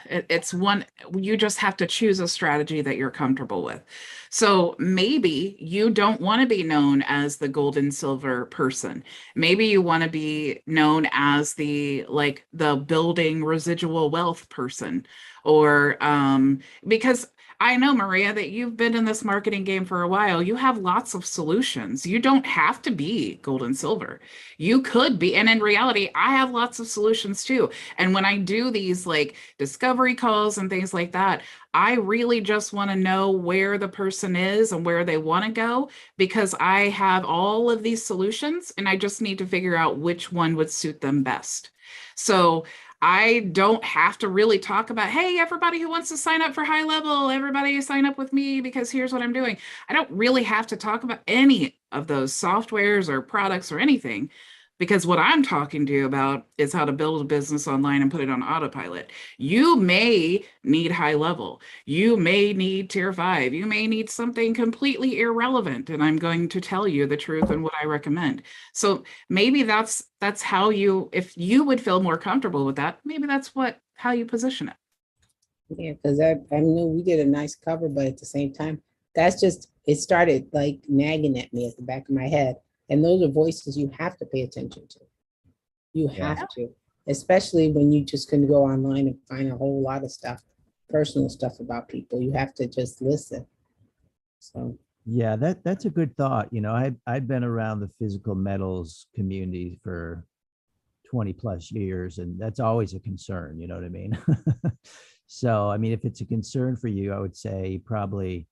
[SPEAKER 1] it's one, you just have to choose a strategy that you're comfortable with. So maybe you don't want to be known as the gold and silver person. Maybe you want to be known as the building residual wealth person, or because I know, Maria, that you've been in this marketing game for a while. You have lots of solutions. You don't have to be gold and silver. You could be, and in reality, I have lots of solutions too. And when I do these like discovery calls and things like that, I really just want to know where the person is and where they want to go, because I have all of these solutions and I just need to figure out which one would suit them best. So I don't have to really talk about, hey, everybody who wants to sign up for HighLevel, everybody sign up with me because here's what I'm doing. I don't really have to talk about any of those softwares or products or anything, because what I'm talking to you about is how to build a business online and put it on autopilot. You may need HighLevel. You may need tier 5. You may need something completely irrelevant. And I'm going to tell you the truth and what I recommend. So maybe that's how you, if you would feel more comfortable with that, maybe that's how you position it.
[SPEAKER 2] Yeah, because I knew we did a nice cover, but at the same time, it started like nagging at me at the back of my head. And those are voices you have to pay attention to. You have to, especially when you just can go online and find a whole lot of stuff, personal stuff about people. You have to just listen. So
[SPEAKER 3] yeah, that's a good thought. You know, I've been around the physical metals community for 20 plus years, and that's always a concern, you know what I mean? So, I mean, if it's a concern for you, I would say probably,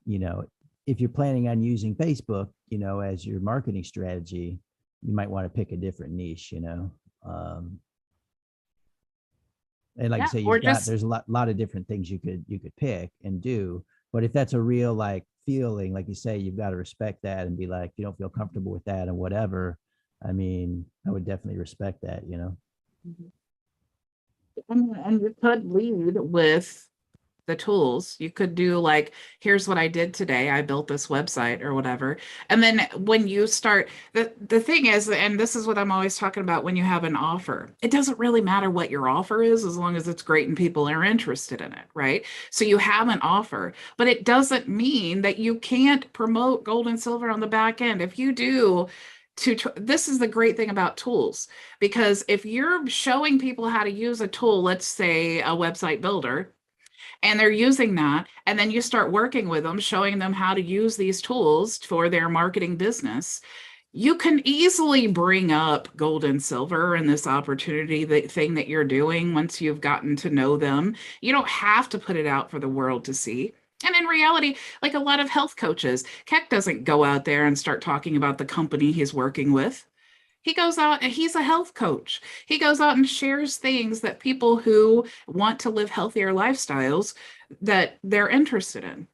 [SPEAKER 3] you know, if you're planning on using Facebook, you know, as your marketing strategy, you might want to pick a different niche, you know. And like I say, there's a lot of different things you could pick and do. But if that's a real like feeling, like you say, you've got to respect that and be like, you don't feel comfortable with that and whatever. I mean, I would definitely respect that, you know.
[SPEAKER 1] And you could lead with the tools. You could do like, here's what I did today. I built this website or whatever. And then when you start, the thing is, and this is what I'm always talking about when you have an offer, it doesn't really matter what your offer is as long as it's great and people are interested in it, right? So you have an offer, but it doesn't mean that you can't promote gold and silver on the back end. If you do, this is the great thing about tools, because if you're showing people how to use a tool, let's say a website builder, and they're using that, and then you start working with them, showing them how to use these tools for their marketing business, you can easily bring up gold and silver and this opportunity, the thing that you're doing, once you've gotten to know them. You don't have to put it out for the world to see. And in reality, like a lot of health coaches, Keck doesn't go out there and start talking about the company he's working with. He goes out and he's a health coach. He goes out and shares things that people who want to live healthier lifestyles that they're interested in.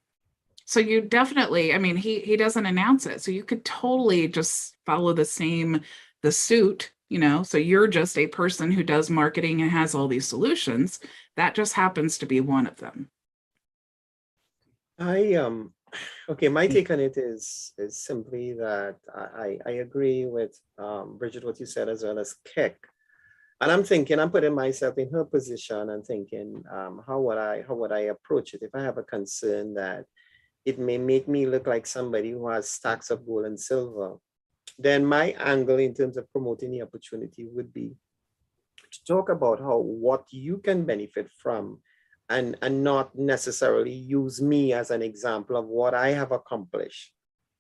[SPEAKER 1] So you definitely, I mean, he doesn't announce it. So you could totally just follow the suit, you know. So you're just a person who does marketing and has all these solutions. That just happens to be one of them.
[SPEAKER 4] Okay, my take on it is simply that I agree with Bridget, what you said, as well as Keck. And I'm putting myself in her position and thinking, how would I approach it if I have a concern that it may make me look like somebody who has stacks of gold and silver? Then my angle in terms of promoting the opportunity would be to talk about what you can benefit from, and not necessarily use me as an example of what I have accomplished.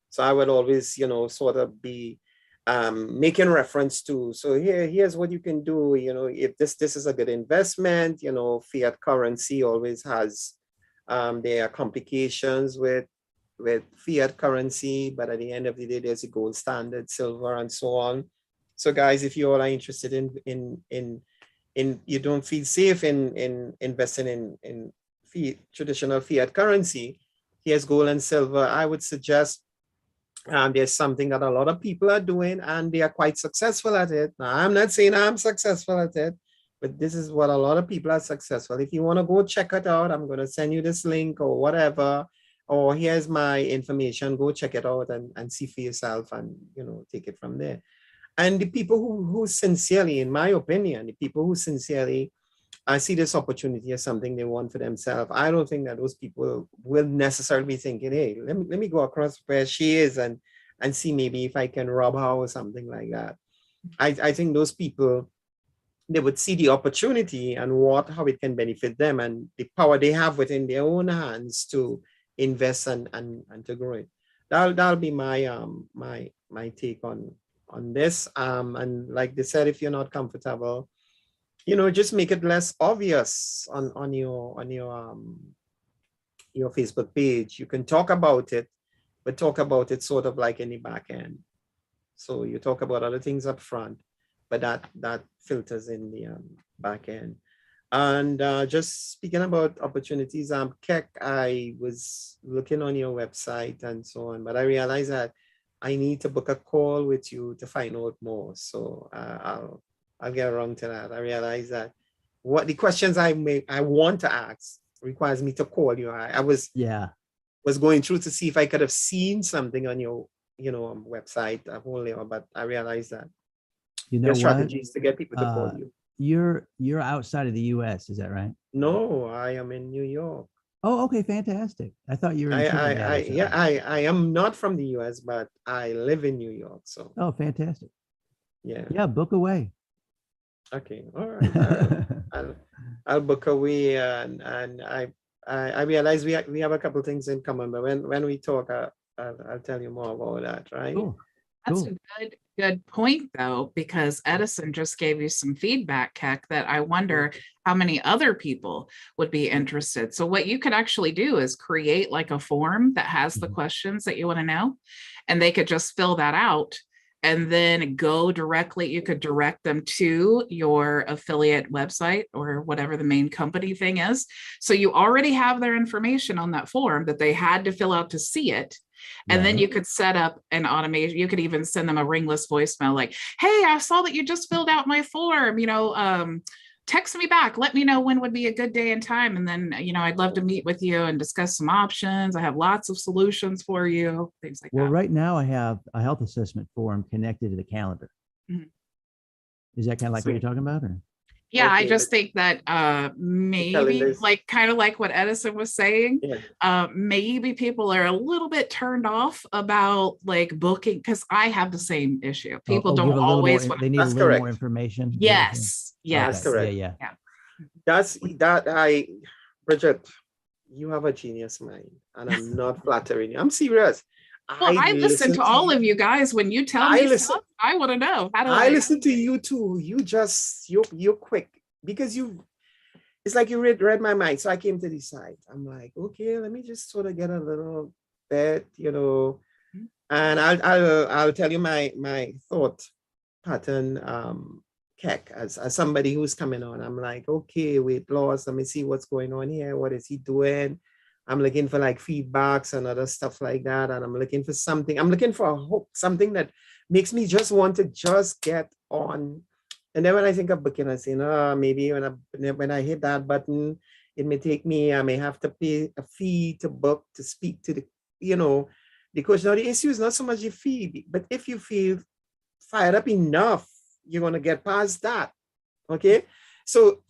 [SPEAKER 4] So I would always, you know, sort of be making reference to, so here's what you can do, you know, if this is a good investment, you know, fiat currency always has There are complications with fiat currency, but at the end of the day, there's a gold standard, silver, and so on. So guys, if you all are interested in you don't feel safe in investing in traditional fiat currency, here's gold and silver. I would suggest there's something that a lot of people are doing and they are quite successful at it. Now, I'm not saying I'm successful at it, but this is what a lot of people are successful. If you want to go check it out, I'm going to send you this link or whatever, or here's my information, go check it out and see for yourself and, you know, take it from there. And the people who sincerely, in my opinion, the people who sincerely see this opportunity as something they want for themselves, I don't think that those people will necessarily be thinking, hey, let me go across where she is and see maybe if I can rob her or something like that. I think those people, they would see the opportunity and how it can benefit them and the power they have within their own hands to invest and to grow it. That'll be my my take on this. And like they said, if you're not comfortable, you know, just make it less obvious on your Facebook page. You can talk about it, but talk about it sort of like in the back end. So you talk about other things up front, but that filters in the back end. And just speaking about opportunities, Keck, I was looking on your website and so on, but I realized that I need to book a call with you to find out more. So I'll get around to that. I realize that what the questions I want to ask requires me to call you. I was going through to see if I could have seen something on your website but I realized that there's strategies to get people to call you.
[SPEAKER 3] You're outside of the US, is that right?
[SPEAKER 4] No, I am in New York.
[SPEAKER 3] Oh, okay, fantastic. I thought you were in Trinidad.
[SPEAKER 4] I am not from the US, but I live in New York. So
[SPEAKER 3] oh, fantastic.
[SPEAKER 4] Yeah,
[SPEAKER 3] book away.
[SPEAKER 4] Okay, all right. I'll book away, and I realize we have a couple things in common, but when we talk, I'll tell you more about that, right?
[SPEAKER 3] Cool.
[SPEAKER 1] That's a good point, though, because Edison just gave you some feedback, Keck, that I wonder how many other people would be interested. So what you could actually do is create like a form that has the questions that you want to know, and they could just fill that out and then go directly. You could direct them to your affiliate website or whatever the main company thing is. So you already have their information on that form that they had to fill out to see it. And then you could set up an automation. You could even send them a ringless voicemail like, hey, I saw that you just filled out my form, text me back, let me know when would be a good day and time. And then, I'd love to meet with you and discuss some options. I have lots of solutions for you, things like that.
[SPEAKER 3] Well, right now I have a health assessment form connected to the calendar.
[SPEAKER 1] Mhm.
[SPEAKER 3] Is that kind of like what you're talking about? Or?
[SPEAKER 1] Yeah,
[SPEAKER 4] Okay,
[SPEAKER 1] I just think that maybe kind of like what Edison was saying, maybe people are a little bit turned off about like booking, because I have the same issue. People don't always want.
[SPEAKER 3] They need a little more information.
[SPEAKER 1] Yes.
[SPEAKER 4] That's correct.
[SPEAKER 3] Yeah.
[SPEAKER 4] That's Bridget, you have a genius mind, and I'm not flattering you. I'm serious.
[SPEAKER 1] Well, I listen to all of you guys when you tell me stuff. I want to know. How do I
[SPEAKER 4] listen to you too. You're quick because it's like you read my mind. So I came to decide. I'm like, okay, let me just sort of get a little bit, and I'll tell you my thought pattern, Keck, as somebody who's coming on. I'm like, okay, weight loss. Let me see what's going on here. What is he doing? I'm looking for like feedbacks and other stuff like that. And I'm looking for something. I'm looking for a hook, something that makes me just want to just get on. And then when I think of booking, I say, no, maybe when I hit that button, it may take me, I may have to pay a fee to book, to speak to the coach. Now the issue is not so much the fee, but if you feel fired up enough, you're going to get past that. Okay. So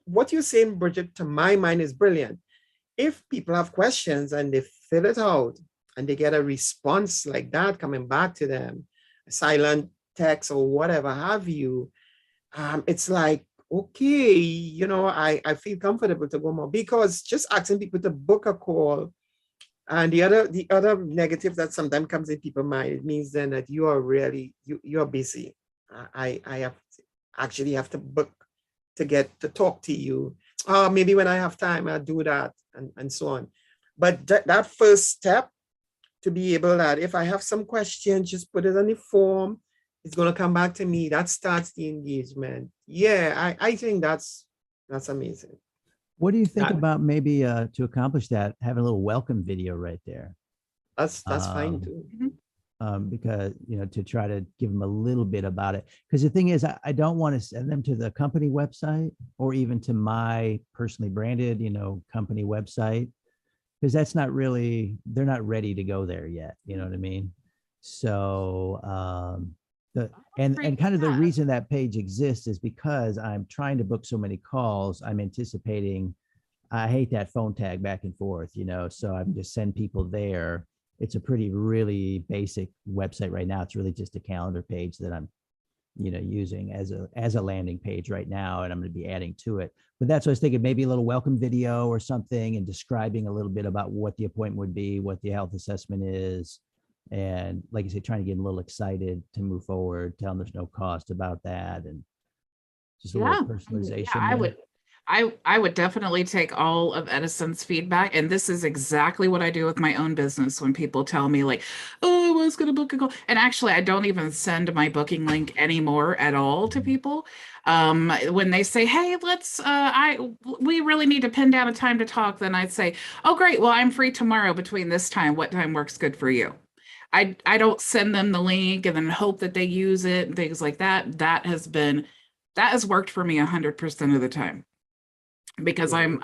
[SPEAKER 4] what you're saying, Bridget, to my mind is brilliant. If people have questions and they fill it out and they get a response like that coming back to them, a silent text or whatever have you, it's like, okay, I feel comfortable to go more, because just asking people to book a call, and the other negative that sometimes comes in people's mind, it means then that you are really, you're busy. I have to book to get to talk to you. maybe when I have time, I'll do that and so on. But that first step to be able that if I have some questions, just put it on the form. It's going to come back to me. That starts the engagement. Yeah, I think that's amazing.
[SPEAKER 3] What do you think
[SPEAKER 4] That-
[SPEAKER 3] about maybe to accomplish that, having a little welcome video right there?
[SPEAKER 4] That's fine too.
[SPEAKER 3] Because, you know, to try to give them a little bit about it. Because the thing is, I don't want to send them to the company website or even to my personally branded, you know, company website, because that's not really, they're not ready to go there yet. You know what I mean? So, and kind of the reason that page exists is because I'm trying to book so many calls. I'm anticipating, I hate that phone tag back and forth, you know, so I'm just send people there. It's a pretty really basic website right now. It's really just a calendar page that I'm, you know, using as a landing page right now, and I'm going to be adding to it. But that's what I was thinking, maybe a little welcome video or something, and describing a little bit about what the appointment would be, what the health assessment is, and like I say, trying to get them a little excited to move forward, tell them there's no cost about that, and just a little personalization.
[SPEAKER 1] Yeah, I would definitely take all of Edison's feedback. And this is exactly what I do with my own business when people tell me like, oh, I was going to book a call. And actually, I don't even send my booking link anymore at all to people. When they say, hey, we really need to pin down a time to talk, then I'd say, oh, great. Well, I'm free tomorrow between this time. What time works good for you? I don't send them the link and then hope that they use it and things like that. That has worked for me 100% of the time, because I'm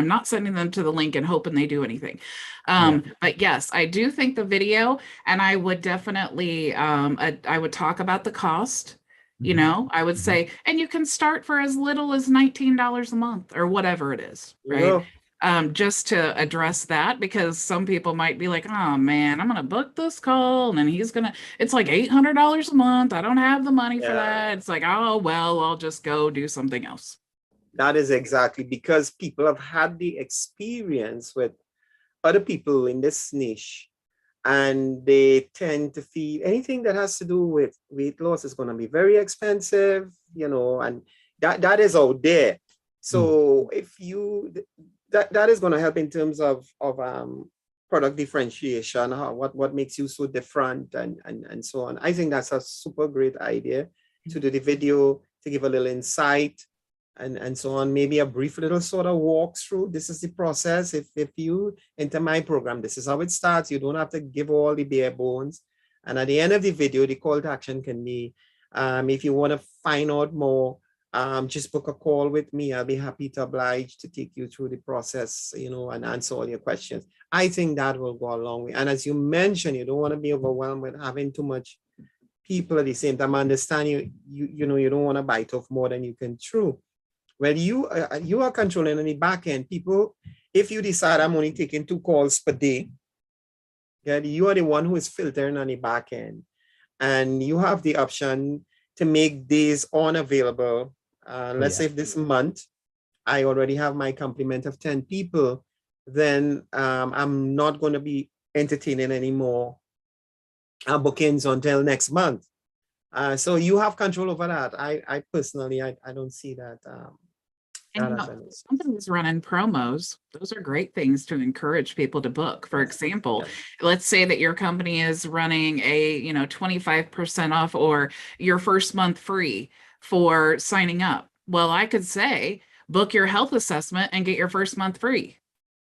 [SPEAKER 1] not sending them to the link and hoping they do anything. But yes, I do think the video, and I would definitely I would talk about the cost. You know, I would say, and you can start for as little as $19 a month or whatever it is, right? Just to address that, because some people might be like, oh man, I'm gonna book this call and then it's like $800 a month. I don't have the money for that. It's like, oh well, I'll just go do something else.
[SPEAKER 4] That is exactly because people have had the experience with other people in this niche, and they tend to feel anything that has to do with weight loss is going to be very expensive, you know, and that is out there. So if you that is going to help in terms of product differentiation, what makes you so different, and so on. I think that's a super great idea to do the video, to give a little insight and so on. Maybe a brief little sort of walkthrough. This is the process. If you enter my program, this is how it starts. You don't have to give all the bare bones. And at the end of the video, the call to action can be, if you want to find out more, just book a call with me. I'll be happy to oblige to take you through the process, you know, and answer all your questions. I think that will go a long way. And as you mentioned, you don't want to be overwhelmed with having too much people at the same time. I understand you know, you don't want to bite off more than you can chew. Well, you are controlling on the back end. People, if you decide I'm only taking 2 calls per day, okay, you are the one who is filtering on the back end. And you have the option to make days unavailable. Let's say if this month, I already have my complement of 10 people, then I'm not going to be entertaining any more bookings until next month. So you have control over that. I personally, I don't see that.
[SPEAKER 1] And you know, companies running promos, those are great things to encourage people to book. For example, let's say that your company is running a, you know, 25% off or your first month free for signing up. Well, I could say, book your health assessment and get your first month free.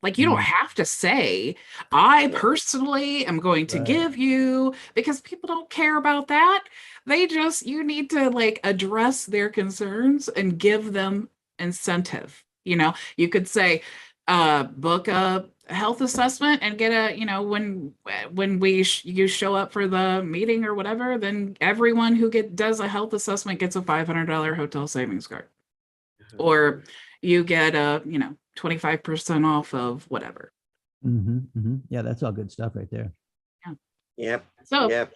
[SPEAKER 1] Like, you don't have to say, I personally am going to give you, because people don't care about that. You need to like address their concerns and give them incentive. You know, you could say, book a health assessment and get a, you know, when you show up for the meeting or whatever, then everyone who does a health assessment gets a $500 hotel savings card, or you get a, you know, 25% off of whatever.
[SPEAKER 3] Yeah, that's all good stuff right there.
[SPEAKER 1] So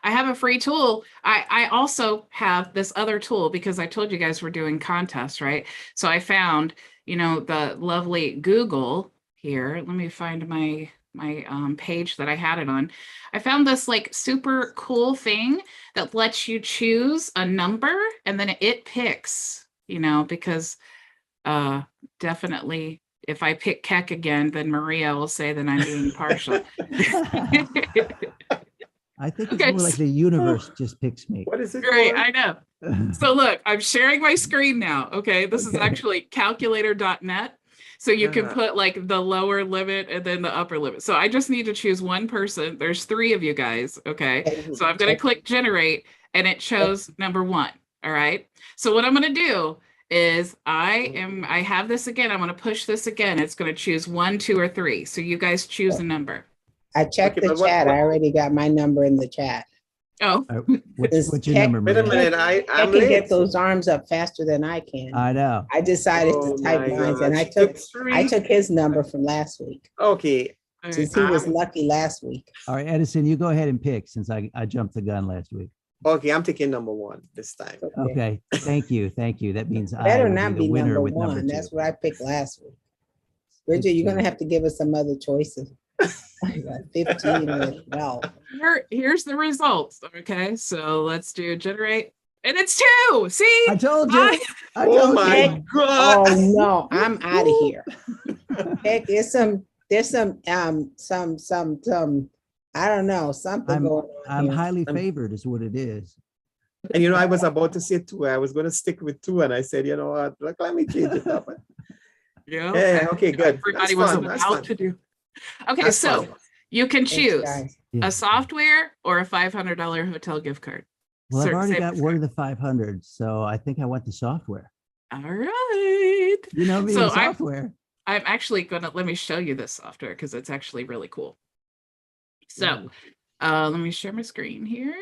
[SPEAKER 1] I have a free tool. I also have this other tool because I told you guys we're doing contests, right? So I found, you know, the lovely Google here. Let me find my page that I had it on. I found this like super cool thing that lets you choose a number and then it picks, you know, because definitely, if I pick Keck again, then Maria will say that I'm being partial.
[SPEAKER 3] I think it's
[SPEAKER 1] Okay,
[SPEAKER 3] more like the universe just picks me.
[SPEAKER 4] What is it
[SPEAKER 1] Great,
[SPEAKER 4] called?
[SPEAKER 1] I know. So look, I'm sharing my screen now. Okay, this is
[SPEAKER 3] Okay.
[SPEAKER 1] actually calculator.net. So you can
[SPEAKER 4] Ah.
[SPEAKER 1] put like the lower limit and then the upper limit. So I just need to choose one person. There's 3 of you guys. Okay.
[SPEAKER 2] And
[SPEAKER 1] So I'm going to click generate and it shows number 1. All right. So what I'm going to do is I have this again. I'm going to push this again. It's going to choose 1, 2, or 3. So you guys choose a number.
[SPEAKER 2] I checked
[SPEAKER 4] Okay,
[SPEAKER 2] the
[SPEAKER 4] but what-
[SPEAKER 2] chat.
[SPEAKER 4] what-
[SPEAKER 2] I already got my number in the chat.
[SPEAKER 1] Oh,
[SPEAKER 3] All right,
[SPEAKER 2] This
[SPEAKER 3] what's your
[SPEAKER 2] Keck-
[SPEAKER 3] number,
[SPEAKER 4] Wait a
[SPEAKER 3] Maria?
[SPEAKER 4] minute,
[SPEAKER 2] I
[SPEAKER 4] I'm
[SPEAKER 2] can
[SPEAKER 4] late.
[SPEAKER 2] get those arms up faster than I can.
[SPEAKER 3] I know.
[SPEAKER 2] I decided
[SPEAKER 4] Oh
[SPEAKER 2] to type
[SPEAKER 4] my
[SPEAKER 2] mine, and
[SPEAKER 4] gosh.
[SPEAKER 2] I took his number from last week,
[SPEAKER 4] Okay,
[SPEAKER 2] since he was lucky last week.
[SPEAKER 3] All right, Edison, you go ahead and pick since I jumped the gun last week.
[SPEAKER 4] okay, I'm taking number 1 this time.
[SPEAKER 3] Okay, thank you. That means I
[SPEAKER 2] Better
[SPEAKER 3] will
[SPEAKER 2] not
[SPEAKER 3] be
[SPEAKER 2] be
[SPEAKER 3] the winner
[SPEAKER 2] number
[SPEAKER 3] with number
[SPEAKER 2] 1.
[SPEAKER 3] 2.
[SPEAKER 2] That's what I picked last week. Bridget, you're gonna have to give us some other choices. I got 15 or 12.
[SPEAKER 1] Here's the results. Okay, so let's do generate, and it's 2. See,
[SPEAKER 3] I told you. I
[SPEAKER 4] Oh
[SPEAKER 3] told
[SPEAKER 4] my
[SPEAKER 3] you.
[SPEAKER 4] God.
[SPEAKER 2] Oh no, I'm out of here. Heck, there's some I don't know, something going on
[SPEAKER 3] I'm
[SPEAKER 2] here.
[SPEAKER 3] highly favored is what it is.
[SPEAKER 4] And you know, I was about to say 2. I was going to stick with 2, and I said, you know what? Look, let me change it up. Yeah, okay, good.
[SPEAKER 1] Everybody
[SPEAKER 4] That's
[SPEAKER 1] was
[SPEAKER 4] fun, that's
[SPEAKER 1] about
[SPEAKER 4] fun.
[SPEAKER 1] to do. Okay,
[SPEAKER 4] That's
[SPEAKER 1] so
[SPEAKER 4] fun.
[SPEAKER 1] you can
[SPEAKER 2] Thanks,
[SPEAKER 1] choose
[SPEAKER 2] guys.
[SPEAKER 3] Yeah.
[SPEAKER 1] a software or a $500 hotel gift card.
[SPEAKER 3] Well, I've
[SPEAKER 1] Certain
[SPEAKER 3] already got
[SPEAKER 1] savings
[SPEAKER 3] one
[SPEAKER 1] card.
[SPEAKER 3] of the 500, so I think I want the software.
[SPEAKER 1] All right.
[SPEAKER 3] You know me
[SPEAKER 1] So
[SPEAKER 3] in software.
[SPEAKER 1] I'm actually gonna let me show you this software because it's actually really cool. So let me share my screen here.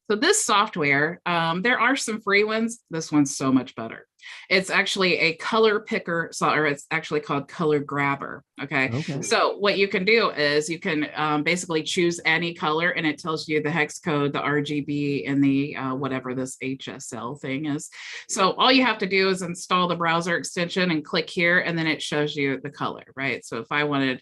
[SPEAKER 1] So this software, there are some free ones. This one's so much better. It's actually a color picker, or it's actually called Color Grabber. Okay.
[SPEAKER 3] Okay.
[SPEAKER 1] So what you can do is you can basically choose any color, and it tells you the hex code, the RGB, and the whatever this HSL thing is. So all you have to do is install the browser extension and click here, and then it shows you the color, right? So if I wanted,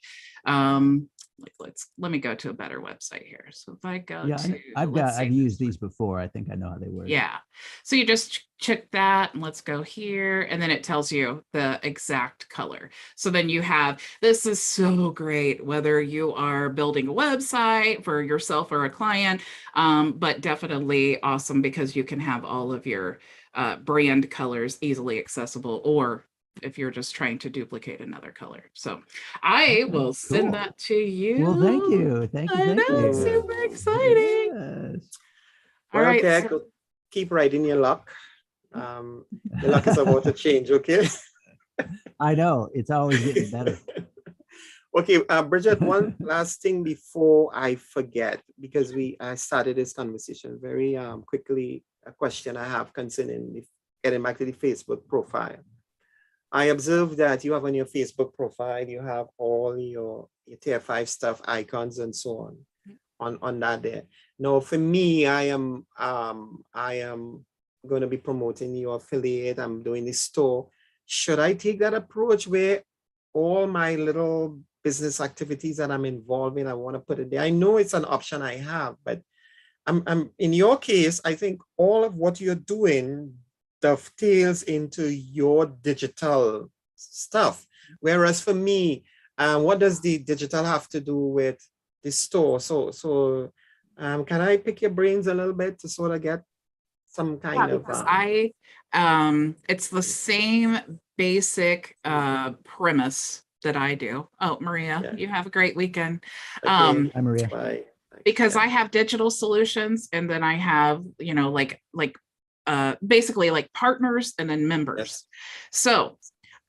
[SPEAKER 1] let me go to a better website here. So if I go to,
[SPEAKER 3] I've used these before. I think I know how they work.
[SPEAKER 1] yeah. So you just check that and let's go here. And then it tells you the exact color. So then you have, this is so great, whether you are building a website for yourself or a client, but definitely awesome because you can have all of your brand colors easily accessible, or if you're just trying to duplicate another color. So I will send
[SPEAKER 3] cool.
[SPEAKER 1] that to you.
[SPEAKER 3] Well, thank you. Thank you.
[SPEAKER 1] I
[SPEAKER 3] Thank
[SPEAKER 1] know,
[SPEAKER 3] you.
[SPEAKER 1] super exciting.
[SPEAKER 3] Yes.
[SPEAKER 1] All
[SPEAKER 4] Well,
[SPEAKER 1] right.
[SPEAKER 4] okay,
[SPEAKER 1] so-
[SPEAKER 4] keep riding your luck. Your luck is about to change, okay?
[SPEAKER 3] I know. It's always getting better.
[SPEAKER 4] Okay, Bridget, one last thing before I forget, because I started this conversation very quickly. A question I have concerning getting back to the Facebook profile. I observed that you have on your Facebook profile, you have all your tier 5 stuff, icons, and so on that there. Now, for me, I am going to be promoting your affiliate. I'm doing the store. Should I take that approach where all my little business activities that I'm involved in, I want to put it there? I know it's an option I have, but I'm in your case, I think all of what you're doing dovetails into your digital stuff. Whereas for me, what does the digital have to do with the store? So can I pick your brains a little bit to sort of get some kind of
[SPEAKER 1] because it's the same basic premise that I do. Oh, Maria,
[SPEAKER 4] Yeah.
[SPEAKER 1] you have a great weekend.
[SPEAKER 4] Okay.
[SPEAKER 3] Hi, Maria.
[SPEAKER 4] Bye.
[SPEAKER 1] Because
[SPEAKER 4] Yeah.
[SPEAKER 1] I have digital solutions, and then I have, basically like partners and then members.
[SPEAKER 4] Yes.
[SPEAKER 1] So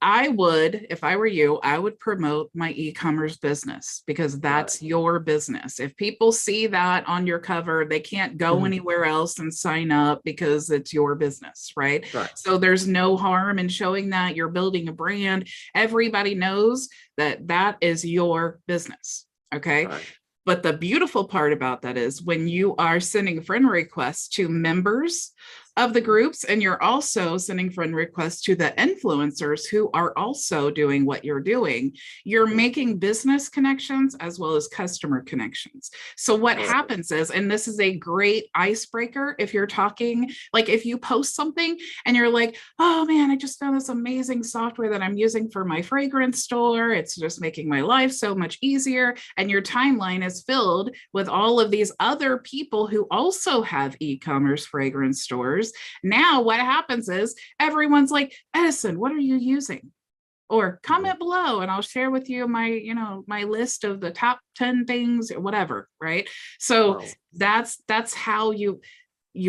[SPEAKER 1] I would, if I were you, I would promote my e-commerce business because that's your business. If people see that on your cover, they can't go anywhere else and sign up because it's your business, right? So there's no harm in showing that you're building a brand. Everybody knows that that is your business, okay?
[SPEAKER 4] Right.
[SPEAKER 1] But the beautiful part about that is when you are sending friend requests to members, of the groups, and you're also sending friend requests to the influencers who are also doing what you're doing. You're making business connections as well as customer connections. So what happens is, and this is a great icebreaker, if you're talking, like if you post something and you're like, oh man, I just found this amazing software that I'm using for my fragrance store. It's just making my life so much easier. And your timeline is filled with all of these other people who also have e-commerce fragrance stores. Now what happens is everyone's like, Edison, what are you using? Or comment below and I'll share with you my, you know, my list of the top 10 things or whatever, right? So that's how you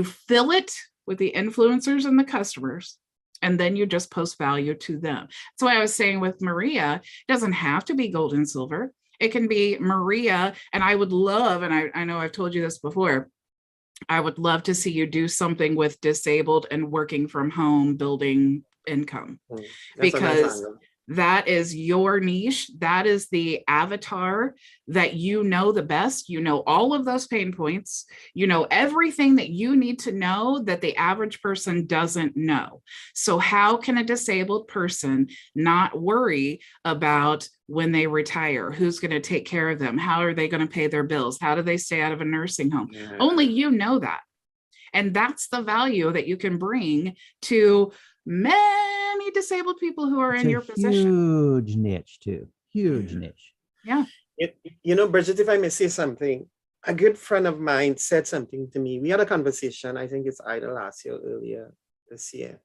[SPEAKER 1] fill it with the influencers and the customers, and then you just post value to them. So I was saying with Maria, it doesn't have to be gold and silver. It can be Maria, and I would love, and I know I've told you this before, I would love to see you do something with disabled and working from home, building income, because that is your niche. That is the avatar that you know the best. You know all of those pain points. You know everything that you need to know that the average person doesn't know. So how can a disabled person not worry about when they retire? Who's going to take care of them? How are they going to pay their bills? How do they stay out of a nursing home? Only you know that. And that's the value that you can bring to many disabled people who are in your position.
[SPEAKER 3] Huge niche too. Huge niche.
[SPEAKER 1] Yeah.
[SPEAKER 4] You know, Bridget, if I may say something, a good friend of mine said something to me. We had a conversation, I think it's either last year or earlier this year,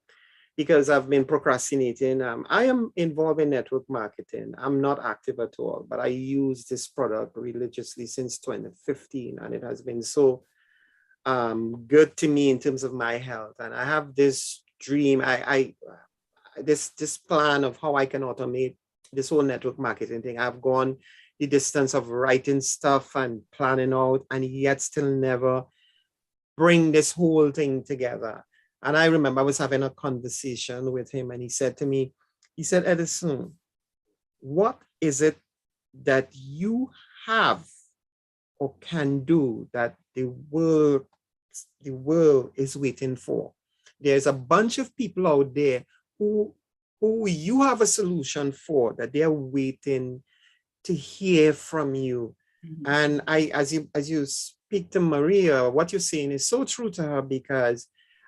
[SPEAKER 4] because I've been procrastinating. I am involved in network marketing. I'm not active at all, but I use this product religiously since 2015, and it has been so good to me in terms of my health. And I have this dream, this plan of how I can automate this whole network marketing thing. I've gone the distance of writing stuff and planning out, and yet still never bring this whole thing together. And I remember I was having a conversation with him, and he said to me, he said, Edison, what is it that you have or can do that the world is waiting for? There's a bunch of people out there who you have a solution for, that they're waiting to hear from you. And as you speak to Maria, what you're saying is so true to her, because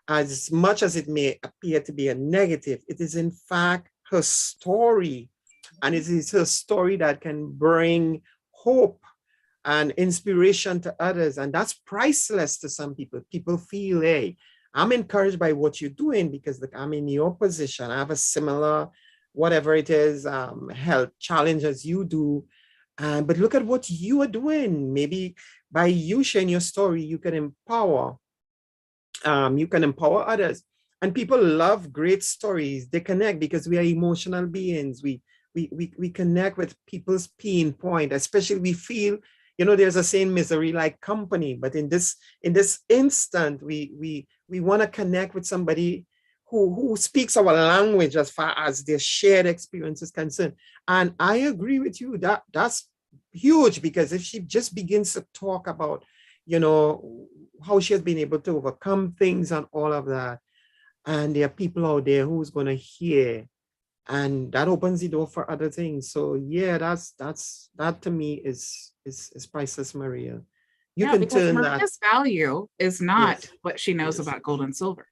[SPEAKER 4] as much as it may appear to be a negative, it is in fact her story. And it is her story that can bring hope and inspiration to others. And that's priceless to some people. People feel, hey, I'm encouraged by what you're doing because I'm in your position. I have a similar, whatever it is, health challenge as you do. But look at what you are doing. Maybe by you sharing your story, you can empower others. And people love great stories. They connect because we are emotional beings. We connect with people's pain point, especially we feel, you know, there's a saying, misery like company. But in this instant, we want to connect with somebody who speaks our language as far as their shared experience is concerned. And I agree with you, that's huge, because if she just begins to talk about, you know, how she has been able to overcome things and all of that, and there are people out there who's going to hear, and that opens the door for other things. So yeah, that to me is priceless, Maria. You can turn
[SPEAKER 1] Maria's value is not what she knows about gold and silver.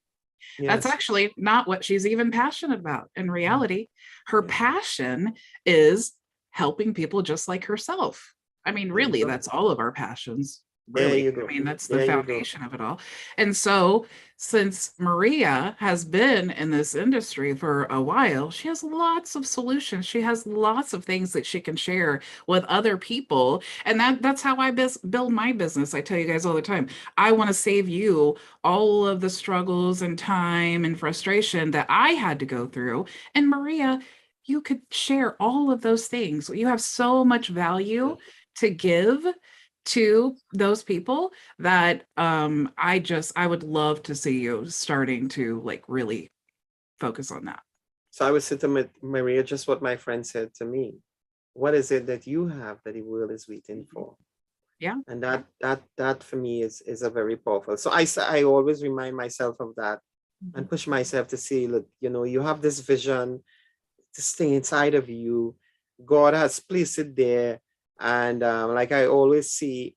[SPEAKER 1] That's actually not what she's even passionate about. In reality, her passion is helping people just like herself. I mean, really, that's all of our passions. Really, I mean, that's the foundation of it all. And so since Maria has been in this industry for a while, she has lots of solutions. She has lots of things that she can share with other people. And that's how I build my business. I tell you guys all the time, I want to save you all of the struggles and time and frustration that I had to go through. And Maria, you could share all of those things. You have so much value to give to those people that I would love to see you starting to like really focus on that.
[SPEAKER 4] So I would say to Maria, just what my friend said to me. What is it that you have that the world is waiting for?
[SPEAKER 1] Yeah.
[SPEAKER 4] And that for me is a very powerful. So I always remind myself of that and push myself to say, look, you have this vision to stay inside of you. God has placed it there. And like I always say,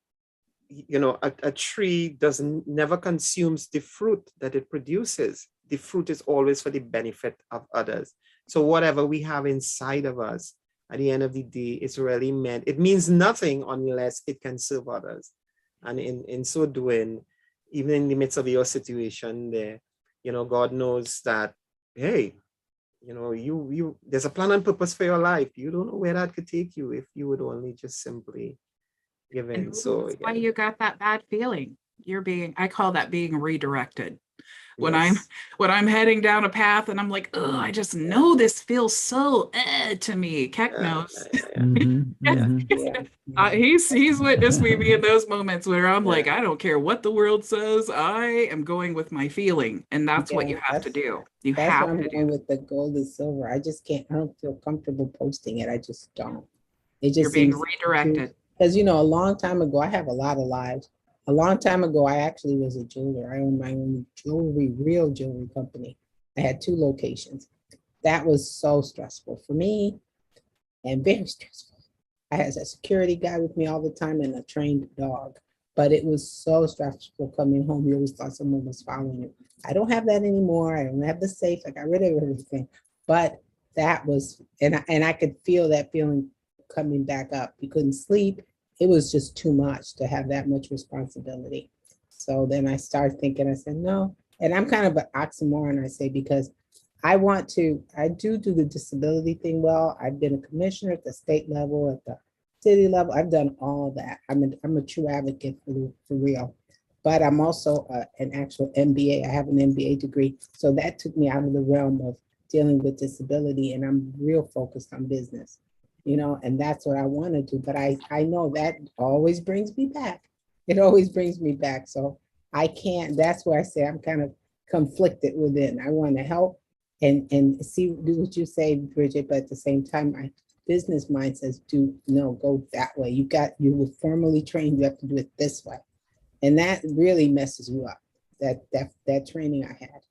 [SPEAKER 4] a tree never consumes the fruit that it produces. The fruit is always for the benefit of others. So whatever we have inside of us, at the end of the day, it means nothing unless it can serve others. And in so doing, even in the midst of your situation there, God knows that, hey, there's a plan and purpose for your life. You don't know where that could take you if you would only just simply give in.
[SPEAKER 1] And
[SPEAKER 4] So
[SPEAKER 1] that's why you got that bad feeling. I call that being redirected. When
[SPEAKER 4] yes.
[SPEAKER 1] I'm heading down a path and I'm like, oh, I just know this feels so to me. Keck knows.
[SPEAKER 3] Mhm, mhm.
[SPEAKER 2] Yeah.
[SPEAKER 1] He's witnessed me be in those moments where I'm like,
[SPEAKER 4] Yeah.
[SPEAKER 1] I don't care what the world says. I am going with my feeling. And that's what
[SPEAKER 2] Yeah,
[SPEAKER 1] you have to do. You
[SPEAKER 2] That's
[SPEAKER 1] have
[SPEAKER 2] what I'm
[SPEAKER 1] to
[SPEAKER 2] going
[SPEAKER 1] do.
[SPEAKER 2] with the gold and silver. I just can't, I don't feel comfortable posting it. I just don't. It
[SPEAKER 1] You're
[SPEAKER 2] just
[SPEAKER 1] being
[SPEAKER 2] seems
[SPEAKER 1] redirected.
[SPEAKER 2] because a long time ago, I have a lot of lives. A long time ago, I actually was a jeweler. I owned my own real jewelry company. I had 2 locations. That was so stressful for me and very stressful. I had a security guy with me all the time and a trained dog, but it was so stressful coming home. You always thought someone was following you. I don't have that anymore. I don't have the safe. I got rid of everything. But that was, and I could feel that feeling coming back up. You couldn't sleep. It was just too much to have that much responsibility. So then I started thinking, I said, no. And I'm kind of an oxymoron, I say, because I do the disability thing well. I've been a commissioner at the state level, at the city level. I've done all of that. I'm a true advocate for real. But I'm also an actual MBA. I have an MBA degree. So that took me out of the realm of dealing with disability, and I'm real focused on business, and that's what I want to do. But I know that always brings me back. It always brings me back. So I can't, that's where I say I'm kind of conflicted within. I want to help and do what you say, Bridget, but at the same time, my business mind says, go that way. You were formally trained, you have to do it this way. And that really messes you up. That training I had,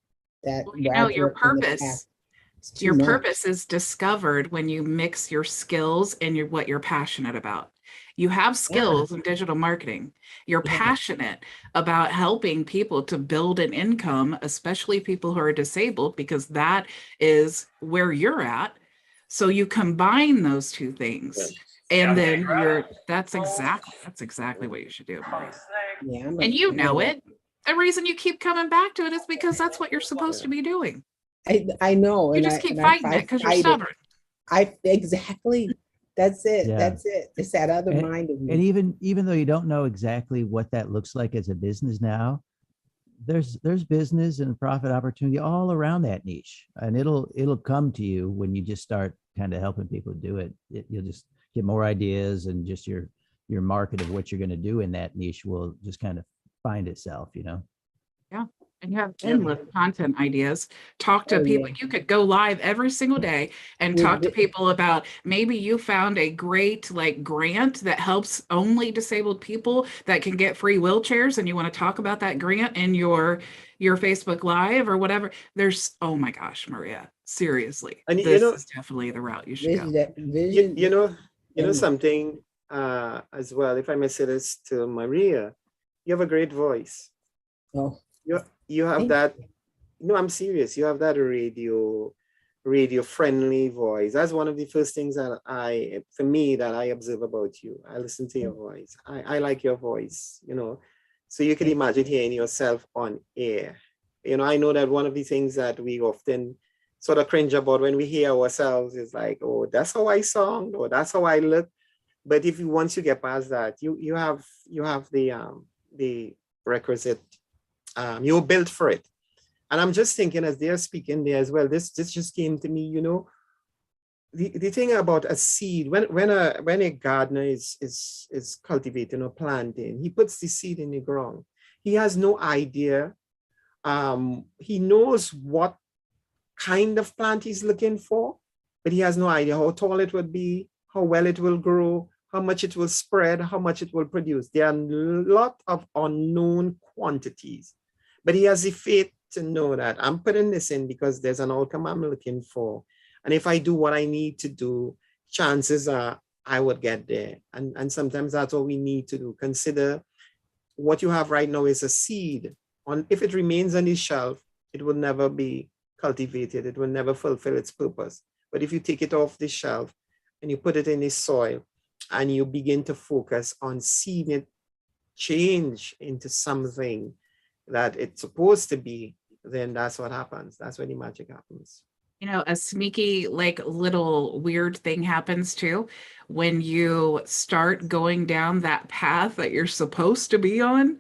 [SPEAKER 2] that
[SPEAKER 1] Well,
[SPEAKER 2] where I've
[SPEAKER 1] your
[SPEAKER 2] worked in the past, it's too much.
[SPEAKER 1] purpose is discovered when you mix your skills and what you're passionate about. You have skills in digital marketing. You're
[SPEAKER 2] Yeah.
[SPEAKER 1] passionate about helping people to build an income, especially people who are disabled, because that is where you're at. So you combine those 2 things. And then that's exactly what you should do, Maria.
[SPEAKER 2] Yeah,
[SPEAKER 1] And you know it. The reason you keep coming back to it is because that's what you're supposed to be doing.
[SPEAKER 2] I know,
[SPEAKER 1] You
[SPEAKER 2] and
[SPEAKER 1] just keep fighting it because you're stubborn.
[SPEAKER 2] Exactly. That's it.
[SPEAKER 3] Yeah.
[SPEAKER 2] That's it. It's that other
[SPEAKER 3] And-
[SPEAKER 2] mind of
[SPEAKER 3] And
[SPEAKER 2] me.
[SPEAKER 3] even though you don't know exactly what that looks like as a business now, there's business and profit opportunity all around that niche, and it'll come to you when you just start kind of helping people do it. You'll just get more ideas, and just your market of what you're going to do in that niche will just kind of find itself.
[SPEAKER 1] Yeah. And you have endless content ideas. Talk to people.
[SPEAKER 2] Yeah.
[SPEAKER 1] You could go live every single day and talk to people about, maybe you found a great grant that helps only disabled people that can get free wheelchairs, and you want to talk about that grant in your Facebook Live or whatever. Oh my gosh, Maria, seriously,
[SPEAKER 4] And
[SPEAKER 1] this is definitely the route you should go.
[SPEAKER 2] Vision.
[SPEAKER 4] You know something as well, if I may say this to Maria, you have a great voice.
[SPEAKER 2] Oh,
[SPEAKER 4] You have that, no, I'm serious. You have that radio friendly voice. That's one of the first things that I observe about you. I listen to your voice. I like your voice, so you can imagine hearing yourself on air. I know that one of the things that we often sort of cringe about when we hear ourselves is like, oh, that's how I sound, or that's how I look. But once you get past that, you have the requisite, you're built for it. And I'm just thinking, as they're speaking there as well, this just came to me, the thing about a seed, when a gardener is cultivating or planting, he puts the seed in the ground. He has no idea. He knows what kind of plant he's looking for, but he has no idea how tall it would be, how well it will grow, how much it will spread, how much it will produce. There are a lot of unknown quantities, but he has the faith to know that I'm putting this in because there's an outcome I'm looking for. And if I do what I need to do, chances are I would get there. And sometimes that's what we need to do. Consider what you have right now is a seed. If it remains on the shelf, it will never be cultivated. It will never fulfill its purpose. But if you take it off the shelf and you put it in the soil and you begin to focus on seeing it change into something that it's supposed to be, then that's what happens. That's when the magic happens.
[SPEAKER 1] You know, a sneaky, like, little weird thing happens too when you start going down that path that you're supposed to be on.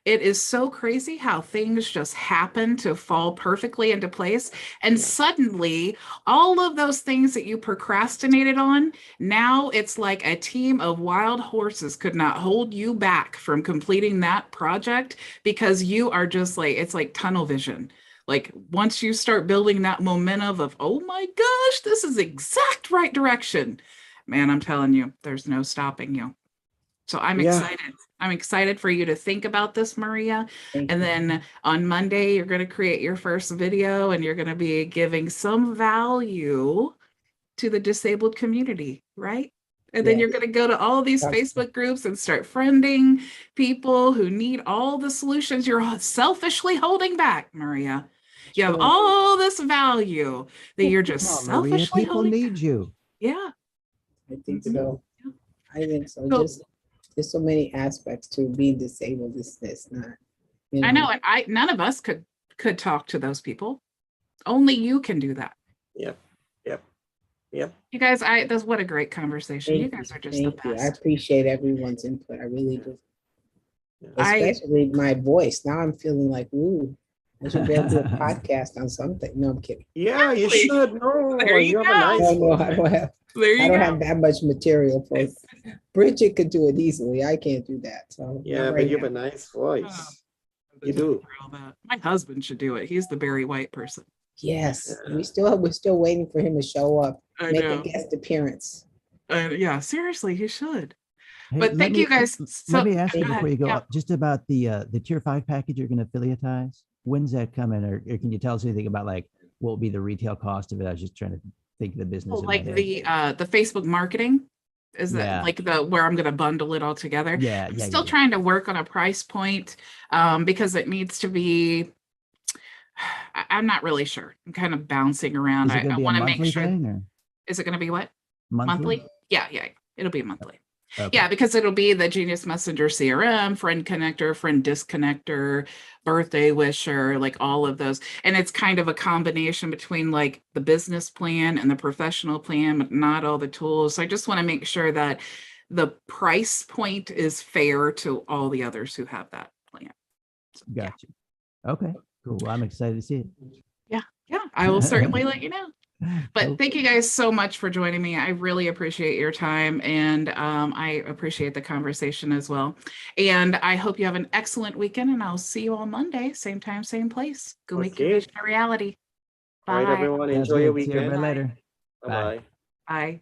[SPEAKER 1] It is so crazy how things just happen to fall perfectly into place. And suddenly, all of those things that you procrastinated on, now it's like a team of wild horses could not hold you back from completing that project because you are just like, it's like tunnel vision. Like once you start building that momentum of, oh my gosh, this is the exact right direction, man, I'm telling you, there's no stopping you. So I'm excited. I'm excited for you to think about this, Maria.
[SPEAKER 2] Thank
[SPEAKER 1] And
[SPEAKER 2] you.
[SPEAKER 1] then on Monday, you're going to create your first video and you're going to be giving some value to the disabled community, right? And then you're
[SPEAKER 2] Yes.
[SPEAKER 1] going to go to all these Facebook groups and start friending people who need all the solutions you're selfishly holding back, Maria. You have
[SPEAKER 2] Sure.
[SPEAKER 1] all this value that you're just
[SPEAKER 3] Come on, Maria,
[SPEAKER 1] selfishly
[SPEAKER 3] people
[SPEAKER 1] holding
[SPEAKER 3] need
[SPEAKER 1] back.
[SPEAKER 3] you.
[SPEAKER 1] Yeah.
[SPEAKER 2] I think
[SPEAKER 1] Mhm.
[SPEAKER 2] so. I think so.
[SPEAKER 1] So-
[SPEAKER 2] Just there's so many aspects to being disabled. It's not. You
[SPEAKER 1] I know, and none of us could talk to those people. Only you can do that.
[SPEAKER 4] Yep.
[SPEAKER 1] You guys, that's what a great conversation. You guys are just the
[SPEAKER 2] Thank you. I
[SPEAKER 1] best.
[SPEAKER 2] appreciate everyone's input. I really do.
[SPEAKER 1] I
[SPEAKER 2] Especially my voice. Now I'm feeling like, ooh, I should be able to do a podcast on something. No, I'm kidding.
[SPEAKER 4] Yeah, you
[SPEAKER 1] Exactly.
[SPEAKER 4] should. No,
[SPEAKER 1] There you
[SPEAKER 4] you have a
[SPEAKER 1] go.
[SPEAKER 4] nice
[SPEAKER 2] No,
[SPEAKER 4] voice.
[SPEAKER 2] I don't have.
[SPEAKER 1] there you
[SPEAKER 2] I don't
[SPEAKER 1] go.
[SPEAKER 2] have that much material for it. Bridget could do it easily. I can't do that. So
[SPEAKER 4] Yeah,
[SPEAKER 2] not
[SPEAKER 4] but
[SPEAKER 2] right
[SPEAKER 4] you have
[SPEAKER 2] now.
[SPEAKER 4] a nice voice. You do.
[SPEAKER 1] My husband should do it. He's the Barry White person.
[SPEAKER 2] Yes,
[SPEAKER 4] Yeah.
[SPEAKER 2] we're still waiting for him to show up,
[SPEAKER 1] I
[SPEAKER 2] make a
[SPEAKER 1] know.
[SPEAKER 2] guest appearance.
[SPEAKER 1] Yeah, seriously, he should.
[SPEAKER 3] Hey,
[SPEAKER 1] But
[SPEAKER 3] let
[SPEAKER 1] thank
[SPEAKER 3] me-
[SPEAKER 1] you guys.
[SPEAKER 3] Let me ask you
[SPEAKER 2] Go
[SPEAKER 3] before you go,
[SPEAKER 1] Yeah.
[SPEAKER 3] just about the tier 5 package you're going to affiliatize. When's that coming? Or can you tell us anything about like what will be the retail cost of it? I was just trying to think of the business. in my
[SPEAKER 1] Like
[SPEAKER 3] head.
[SPEAKER 1] the Facebook marketing. Is that
[SPEAKER 3] Yeah.
[SPEAKER 1] like where I'm going to bundle it all together?
[SPEAKER 3] Yeah,
[SPEAKER 1] I'm
[SPEAKER 3] yeah,
[SPEAKER 1] still
[SPEAKER 3] yeah.
[SPEAKER 1] trying to work on a price point because it needs to be. I'm not really sure. I'm kind of bouncing around.
[SPEAKER 3] Is it going
[SPEAKER 1] I
[SPEAKER 3] to be a
[SPEAKER 1] want to make
[SPEAKER 3] monthly
[SPEAKER 1] sure.
[SPEAKER 3] thing or
[SPEAKER 1] Is it going to be what?
[SPEAKER 3] monthly?
[SPEAKER 1] Yeah, it'll be monthly.
[SPEAKER 3] Okay.
[SPEAKER 1] Yeah, because it'll be the Genius Messenger CRM, Friend Connector, Friend Disconnector, Birthday Wisher, like all of those. And it's kind of a combination between like the business plan and the professional plan, but not all the tools. So I just want to make sure that the price point is fair to all the others who have that plan. So, yeah.
[SPEAKER 3] Gotcha. Okay, cool. Well, I'm excited to see it.
[SPEAKER 1] Yeah, I will certainly let you know. But
[SPEAKER 3] Cool.
[SPEAKER 1] thank you guys so much for joining me. I really appreciate your time and I appreciate the conversation as well. And I hope you have an excellent weekend and I'll see you on Monday, same time, same place. Go make your
[SPEAKER 4] Okay.
[SPEAKER 1] vision a reality.
[SPEAKER 4] All right,
[SPEAKER 1] Bye.
[SPEAKER 4] everyone.
[SPEAKER 3] Sounds
[SPEAKER 4] Enjoy your
[SPEAKER 3] good. See you
[SPEAKER 4] weekend.
[SPEAKER 3] later.
[SPEAKER 4] Bye-bye.
[SPEAKER 1] Bye.